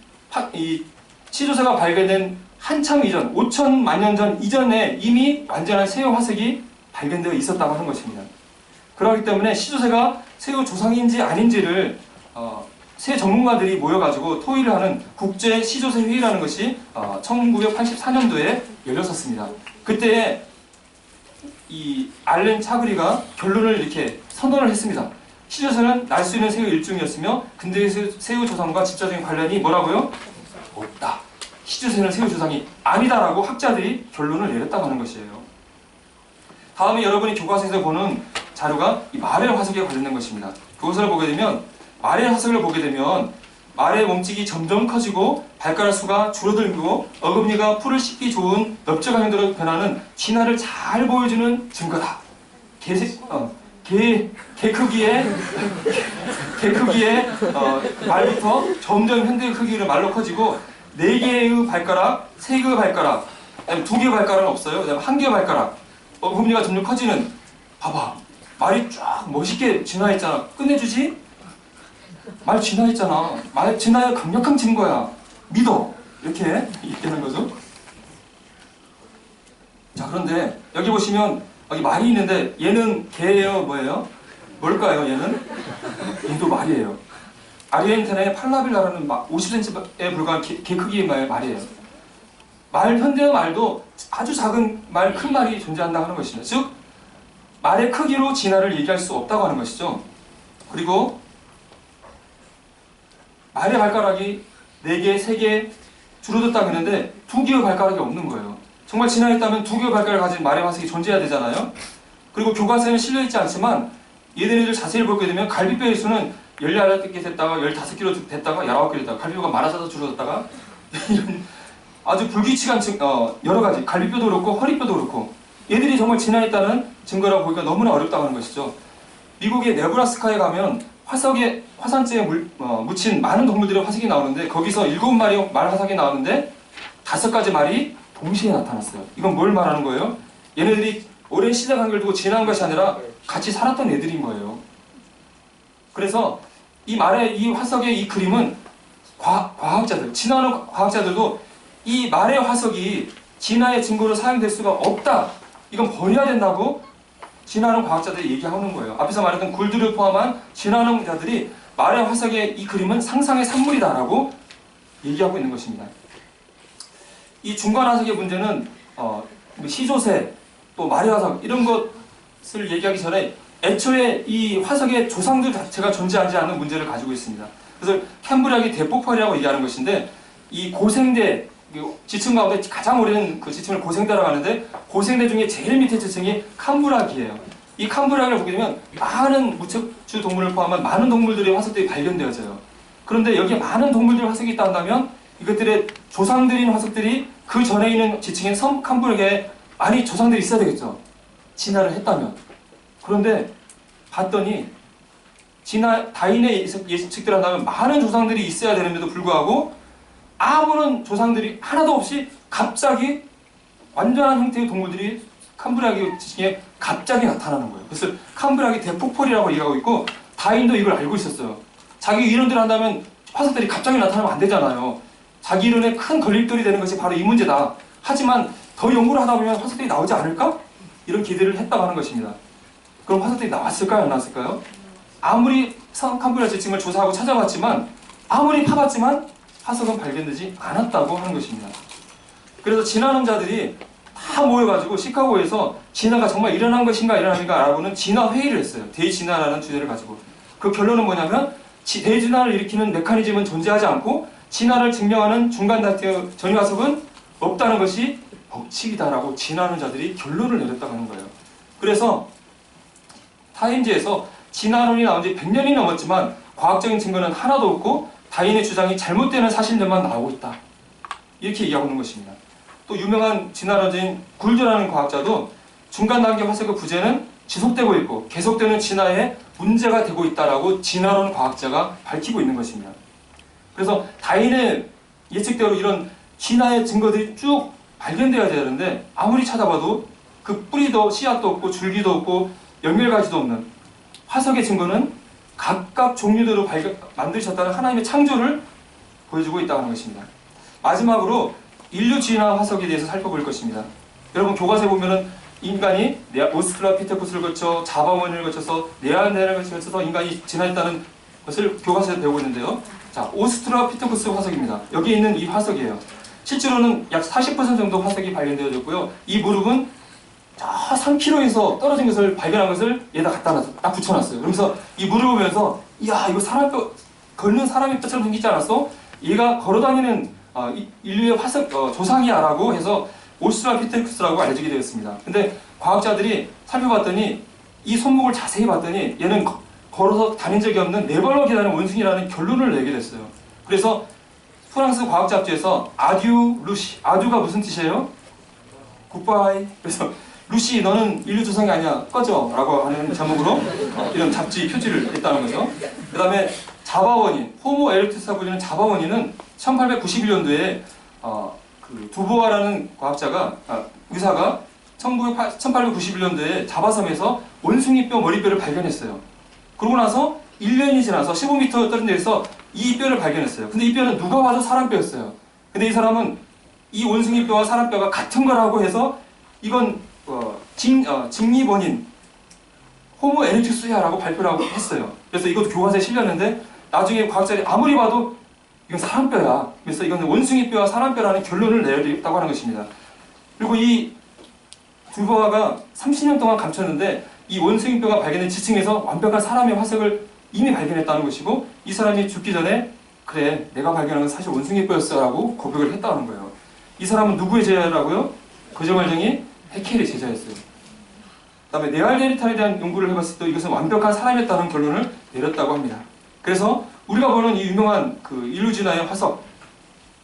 이 시조새가 발견된 한참 이전, 5천만 년 전 이전에 이미 완전한 새의 화석이 발견되어 있었다고 하는 것입니다. 그렇기 때문에 시조새가 새의 조상인지 아닌지를 새 전문가들이 모여가지고 토의를 하는 국제 시조새 회의라는 것이 1984년도에 열렸었습니다. 그때 이 알렌 차그리가 결론을 이렇게 선언을 했습니다. 시조새는 날 수 있는 새의 일종이었으며 근대의 새의 조상과 직접적인 관련이 뭐라고요? 없다. 시조새는 새의 조상이 아니다라고 학자들이 결론을 내렸다고 하는 것이에요. 다음에 여러분이 교과서에서 보는 자료가 이 마렐 화석에 관련된 것입니다. 그것을 보게 되면 마렐 화석을 보게 되면 말의 몸집이 점점 커지고 발가락 수가 줄어들고 어금니가 풀을 씹기 좋은 넓적한 형태로 변하는 진화를 잘 보여주는 증거다. 개 크기의 말부터 점점 현대 크기로 말로 커지고 4개의 발가락, 3개의 발가락, 그다음에 2개의 발가락은 없어요. 그다음에 1개의 발가락, 어금니가 점점 커지는. 봐봐, 말이 쫙 멋있게 진화했잖아. 끝내주지? 말 진화했잖아. 말 진화의 강력한 증거야. 믿어. 이렇게 얘기하는 거죠. 자, 그런데 여기 보시면 여기 말이 있는데 얘는 개예요? 뭐예요? 뭘까요? 얘도 말이에요. 아르헨티나의 팔라빌라라는 50cm에 불과한 개 크기의 말이에요. 현대의 말도 아주 작은 말, 큰 말이 존재한다고 하는 것입니다. 즉, 말의 크기로 진화를 얘기할 수 없다고 하는 것이죠. 그리고 말의 발가락이 4개, 3개 줄어들었다고 했는데 2개의 발가락이 없는 거예요. 정말 진화했다면 2개의 발가락을 가진 말의 화석이 존재해야 되잖아요. 그리고 교과서에는 실려있지 않지만 얘네들 자세히 보게 되면 갈비뼈의 수는 18개 됐다가 15개로 됐다가 19개 됐다가 갈비뼈가 많아져서 줄어들었다가 이런 아주 불규칙한 여러 가지, 갈비뼈도 그렇고 허리뼈도 그렇고 얘들이 정말 진화했다는 증거라고 보기가 너무나 어렵다고 하는 것이죠. 미국의 네브라스카에 가면 화산재에 묻힌 많은 동물들의 화석이 나오는데 거기서 7마리 말 화석이 나오는데 5가지 말이 동시에 나타났어요. 이건 뭘 말하는 거예요? 얘네들이 오랜 시대 관계를 두고 진화한 것이 아니라 같이 살았던 애들인 거예요. 그래서 이 화석의 이 그림은 과학자들, 진화하는 과학자들도 이 말의 화석이 진화의 증거로 사용될 수가 없다. 이건 버려야 된다고 진화하는 과학자들이 얘기하는 거예요. 앞에서 말했던 굴들을 포함한 진화하는 자들이 말의 화석의 이 그림은 상상의 산물이다라고 얘기하고 있는 것입니다. 이 중간 화석의 문제는 시조새, 또 말의 화석 이런 것을 얘기하기 전에 애초에 이 화석의 조상들 자체가 존재하지 않는 문제를 가지고 있습니다. 그래서 캠브리아기 대폭발이라고 얘기하는 것인데 이 고생대 지층 가운데 가장 오래된 그 지층을 고생대라고 하는데 고생대 중에 제일 밑에 지층이 캄브라기예요. 이 캄브라기를 보게 되면 많은 무척추 동물을 포함한 많은 동물들의 화석들이 발견되어져요. 그런데 여기에 많은 동물들의 화석이 있다 한다면 이것들의 조상들인 화석들이 그 전에 있는 지층인 섬 캄브라기에 많이 조상들이 있어야 되겠죠. 진화를 했다면. 그런데 봤더니 다인의 예측들 한다면 많은 조상들이 있어야 되는데도 불구하고 아무런 조상들이 하나도 없이 갑자기 완전한 형태의 동물들이 캄브라기 지층에 갑자기 나타나는 거예요. 그래서 캄브라기 대폭발이라고 얘기하고 있고 다인도 이걸 알고 있었어요. 자기 이론대로 한다면 화석들이 갑자기 나타나면 안 되잖아요. 자기 이론에 큰 걸림돌이 되는 것이 바로 이 문제다. 하지만 더 연구를 하다 보면 화석들이 나오지 않을까? 이런 기대를 했다고 하는 것입니다. 그럼 화석들이 나왔을까요? 안 나왔을까요? 아무리 캄브라기 지층을 조사하고 찾아봤지만 아무리 파봤지만 화석은 발견되지 않았다고 하는 것입니다. 그래서 진화하는 자들이 다 모여가지고 시카고에서 진화가 정말 일어난 것인가 일어나는가 알아보는 진화회의를 했어요. 대진화라는 주제를 가지고. 그 결론은 뭐냐면 대진화를 일으키는 메커니즘은 존재하지 않고 진화를 증명하는 중간 단계 전이화석은 없다는 것이 법칙이다라고 진화하는 자들이 결론을 내렸다고 하는 거예요. 그래서 타임지에서 진화론이 나온 지 100년이 넘었지만 과학적인 증거는 하나도 없고 다인의 주장이 잘못되는 사실들만 나오고 있다. 이렇게 얘기하고 있는 것입니다. 또 유명한 진화론자인 굴드라는 과학자도 중간 단계 화석의 부재는 지속되고 있고 계속되는 진화에 문제가 되고 있다라고 진화론 과학자가 밝히고 있는 것입니다. 그래서 다인의 예측대로 이런 진화의 증거들이 쭉 발견되어야 되는데 아무리 찾아봐도 그 뿌리도 씨앗도 없고 줄기도 없고 연결가지도 없는 화석의 증거는 각각 종류대로 만드셨다는 하나님의 창조를 보여주고 있다는 것입니다. 마지막으로 인류 진화 화석에 대해서 살펴볼 것입니다. 여러분 교과서에 보면은 인간이 오스트랄로피테쿠스를 거쳐 자바원을 거쳐서 네안데르탈을 거쳐서 인간이 진화했다는 것을 교과서에서 배우고 있는데요. 자, 오스트랄로피테쿠스 화석입니다. 여기 있는 이 화석이에요. 실제로는 약 40% 정도 화석이 발견되어졌고요. 이 무릎은 저 3km에서 떨어진 것을 발견한 것을 여기다 딱 붙여놨어요. 그러면서 이 무릎을 보면서 이야 이거 사람뼈 걷는 사람의 뼈처럼 생기지 않았어? 얘가 걸어다니는 인류의 화석 조상이야 라고 해서 오스트랄로피테쿠스라고 알려지게 되었습니다. 근데 과학자들이 살펴봤더니 이 손목을 자세히 봤더니 얘는 걸어서 다닌 적이 없는 네발로 기다리는 원숭이라는 결론을 내게 됐어요. 그래서 프랑스 과학 잡지에서 아듀 루시, 아듀가 무슨 뜻이에요? 굿바이. 그래서 루시 너는 인류 조상이 아니야 꺼져 라고 하는 제목으로 이런 잡지 표지를 했다는 거죠. 그 다음에 자바원인, 호모 에렉투스라고 불리는 자바원인은 1891년도에 그 두보아라는 과학자가 의사가 1891년도에 자바섬에서 원숭이뼈 머리뼈를 발견했어요. 그러고 나서 1년이 지나서 15m 떨어진 데서 이 뼈를 발견했어요. 근데 이 뼈는 누가 봐도 사람 뼈였어요. 근데 이 사람은 이 원숭이뼈와 사람 뼈가 같은 거라고 해서 이건 직립원인 호모 에렉투스야 라고 발표를 했어요. 그래서 이것도 교과서에 실렸는데 나중에 과학자들이 아무리 봐도 이건 사람뼈야. 그래서 이건 원숭이뼈와 사람뼈라는 결론을 내렸다고 하는 것입니다. 그리고 이 두보아가 30년 동안 감췄는데 이 원숭이뼈가 발견된 지층에서 완벽한 사람의 화석을 이미 발견했다는 것이고 이 사람이 죽기 전에 그래 내가 발견한 건 사실 원숭이뼈였어 라고 고백을 했다는 거예요. 이 사람은 누구의 제자라고요? 거짓말쟁이 해켈의 제자였어요. 그 다음에 네알데르탈에 대한 연구를 해봤을 때 이것은 완벽한 사람이었다는 결론을 내렸다고 합니다. 그래서 우리가 보는 이 유명한 그 인류 진화의 화석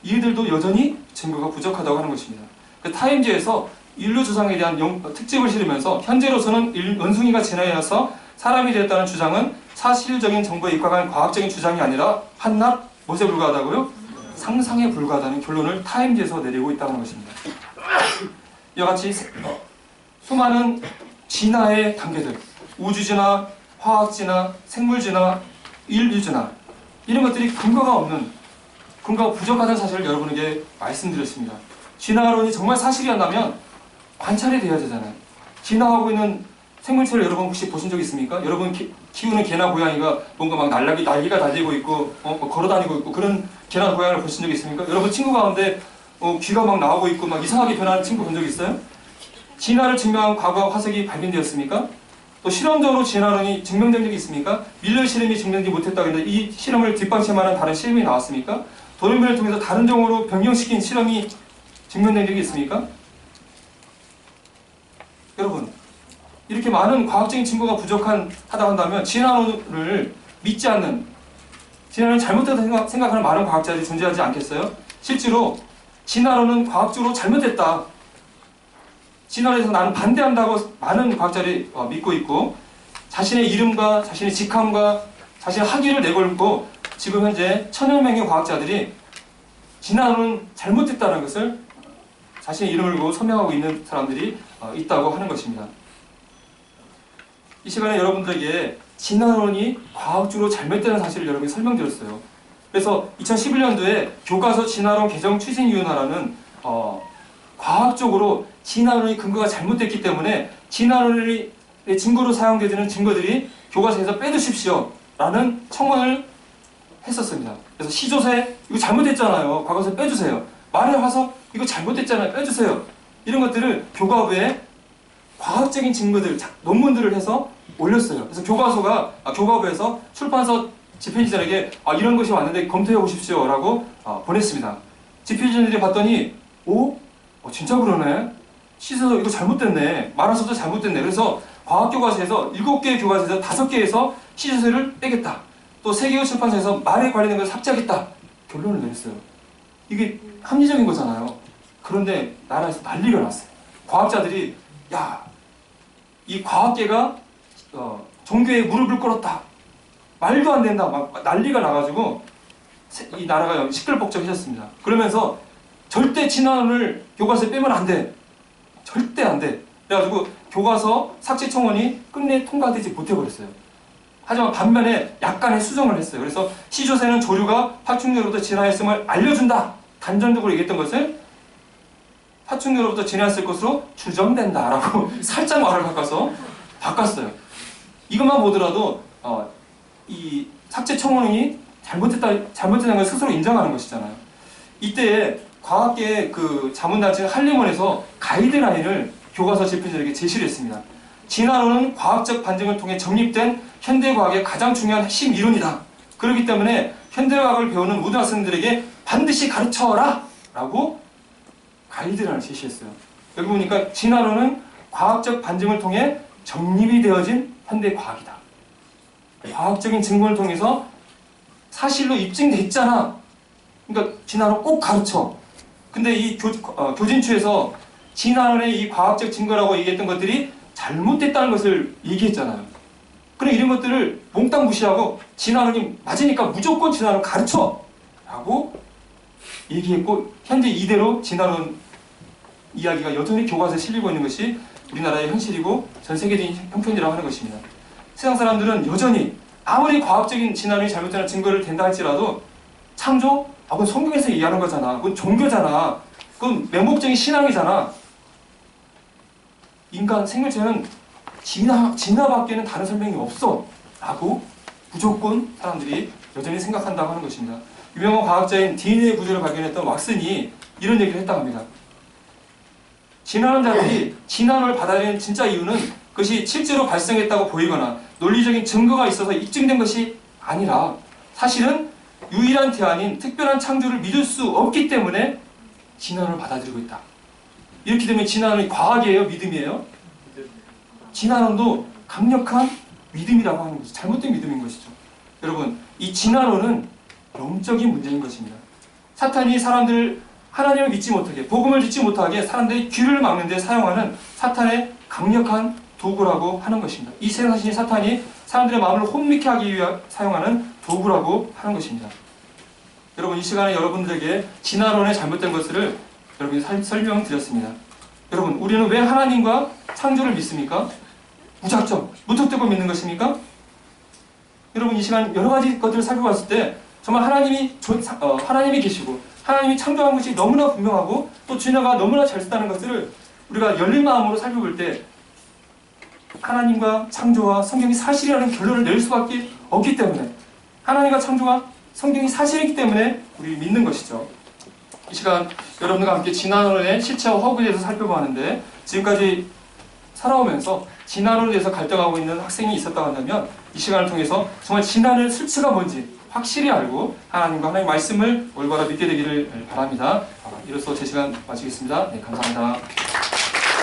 이들도 여전히 증거가 부족하다고 하는 것입니다. 그 타임지에서 인류 조상에 대한 특집을 실으면서 현재로서는 원숭이가 진화해서 사람이 되었다는 주장은 사실적인 정보에 입각한 과학적인 주장이 아니라 한낱 무엇에 불과하다고요? 상상에 불과하다는 결론을 타임지에서 내리고 있다는 것입니다. 이와 같이 수많은 진화의 단계들, 우주진화, 화학진화, 생물진화, 인류진화 이런 것들이 근거가 없는, 근거가 부족하다는 사실을 여러분에게 말씀드렸습니다. 진화론이 정말 사실이었다면 관찰이 되어야 되잖아요. 진화하고 있는 생물체를 여러분 혹시 보신 적 있습니까? 여러분 키우는 개나 고양이가 뭔가 막 난리가 달리고 있고 걸어다니고 있고 그런 개나 고양이를 보신 적 있습니까? 여러분 친구 가운데 귀가 막 나오고 있고 막 이상하게 변하는 친구 본 적 있어요? 진화를 증명한 과거와 화석이 발견되었습니까? 또 실험적으로 진화론이 증명된 적이 있습니까? 밀러 실험이 증명되지 못했다고 했는데 이 실험을 뒷받침하는 다른 실험이 나왔습니까? 돌연변을 통해서 다른 종으로 변경시킨 실험이 증명된 적이 있습니까? 여러분 이렇게 많은 과학적인 증거가 부족하다 한다면 진화론을 믿지 않는, 진화론이 잘못됐다고 생각하는 많은 과학자들이 존재하지 않겠어요? 실제로 진화론은 과학적으로 잘못됐다, 진화론에 대해서 나는 반대한다고 많은 과학자들이 믿고 있고 자신의 이름과 자신의 직함과 자신의 학위를 내걸고 지금 현재 1000여 명의 과학자들이 진화론은 잘못됐다는 것을 자신의 이름을 걸고 서명하고 있는 사람들이 있다고 하는 것입니다. 이 시간에 여러분들에게 진화론이 과학적으로 잘못되는 사실을 여러분이 설명드렸어요. 그래서 2011년도에 교과서 진화론 개정 추진위원회라는 과학적으로 진화론의 근거가 잘못됐기 때문에 진화론의 증거로 사용되는 증거들이 교과서에서 빼두십시오 라는 청원을 했었습니다. 그래서 시조새 이거 잘못됐잖아요. 과거에서 빼주세요. 말의 화석 이거 잘못됐잖아요. 빼주세요. 이런 것들을 교과부에 과학적인 증거들, 논문들을 해서 올렸어요. 그래서 교과부에서 출판사 집필진들에게 이런 것이 왔는데 검토해 보십시오 라고 보냈습니다. 집필진들이 봤더니 진짜 그러네. 시서 이거 잘못됐네. 말화서도 잘못됐네. 그래서 과학교과서에서 7개의 교과서에서 5개에서 시조새를 빼겠다. 또 3개의 출판사에서 말에 관련된 걸 삭제하겠다. 결론을 내렸어요. 이게 합리적인 거잖아요. 그런데 나라에서 난리가 났어요. 과학자들이 이 과학계가 종교에 무릎을 꿇었다. 말도 안 된다. 막 난리가 나가지고 이 나라가 시끌벅적해졌습니다. 그러면서 절대 진화론을 교과서에 빼면 안 돼. 절대 안 돼. 그래가지고 교과서 삭제 청원이 끝내 통과되지 못해버렸어요. 하지만 반면에 약간의 수정을 했어요. 그래서 시조새는 조류가 파충류로부터 진화했음을 알려준다. 단전적으로 얘기했던 것을 파충류로부터 진화했을 것으로 추정된다라고 살짝 말을 바꿨어요. 이것만 보더라도 이 삭제 청원이 잘못됐다는 걸 스스로 인정하는 것이잖아요. 이때 과학계의 그 자문단체 한림원에서 가이드라인을 교과서 집필자에게 제시를 했습니다. 진화론은 과학적 반증을 통해 정립된 현대과학의 가장 중요한 핵심 이론이다. 그렇기 때문에 현대과학을 배우는 모든 학생들에게 반드시 가르쳐라! 라고 가이드라인을 제시했어요. 여기 보니까 진화론은 과학적 반증을 통해 정립이 되어진 현대과학이다. 과학적인 증거를 통해서 사실로 입증됐잖아 그러니까 진화론 꼭 가르쳐. 근데 이 교진추에서 진화론의 이 과학적 증거라고 얘기했던 것들이 잘못됐다는 것을 얘기했잖아요. 그럼 이런 것들을 몽땅 무시하고 진화론이 맞으니까 무조건 진화론 가르쳐! 라고 얘기했고, 현재 이대로 진화론 이야기가 여전히 교과서에 실리고 있는 것이 우리나라의 현실이고 전 세계적인 형편이라고 하는 것입니다. 세상 사람들은 여전히 아무리 과학적인 진화론이 잘못되는 증거를 댄다 할지라도 창조? 그건 성경에서 얘기하는 거잖아. 그건 종교잖아. 그건 맹목적인 신앙이잖아. 인간 생물체는 진화밖에는 다른 설명이 없어. 라고 무조건 사람들이 여전히 생각한다고 하는 것입니다. 유명한 과학자인 DNA 구조를 발견했던 왁슨이 이런 얘기를 했다고 합니다. 진화론자들이 진화론을 받아들이는 진짜 이유는 그것이 실제로 발생했다고 보이거나 논리적인 증거가 있어서 입증된 것이 아니라 사실은 유일한 대안인 특별한 창조를 믿을 수 없기 때문에 진화론을 받아들이고 있다. 이렇게 되면 진화론이 과학이에요? 믿음이에요? 진화론도 강력한 믿음이라고 하는 것이죠. 잘못된 믿음인 것이죠. 여러분, 이 진화론은 영적인 문제인 것입니다. 사탄이 사람들을 하나님을 믿지 못하게, 복음을 듣지 못하게 사람들이 귀를 막는 데 사용하는 사탄의 강력한 도구라고 하는 것입니다. 이 세상신이 사탄이 사람들의 마음을 혼미케 하기 위해 사용하는 도구라고 하는 것입니다. 여러분, 이 시간에 여러분들에게 진화론의 잘못된 것을 여러분이 설명드렸습니다. 여러분, 우리는 왜 하나님과 창조를 믿습니까? 무작정, 무턱대고 믿는 것입니까? 여러분, 이 시간 여러 가지 것들을 살펴봤을 때 정말 하나님이 계시고 하나님이 창조한 것이 너무나 분명하고 또 진화가 너무나 잘 됐다는 것을 우리가 열린 마음으로 살펴볼 때 하나님과 창조와 성경이 사실이라는 결론을 낼 수밖에 없기 때문에, 하나님과 창조가 성경이 사실이기 때문에 우리 믿는 것이죠. 이 시간 여러분과 함께 진화론의 실체와 허구에 대해서 살펴보았는데, 지금까지 살아오면서 진화론에 대해서 갈등하고 있는 학생이 있었다고 한다면 이 시간을 통해서 정말 진화론의 실체가 뭔지 확실히 알고 하나님과 하나님의 말씀을 올바로 믿게 되기를 바랍니다. 이로써 제 시간 마치겠습니다. 네, 감사합니다.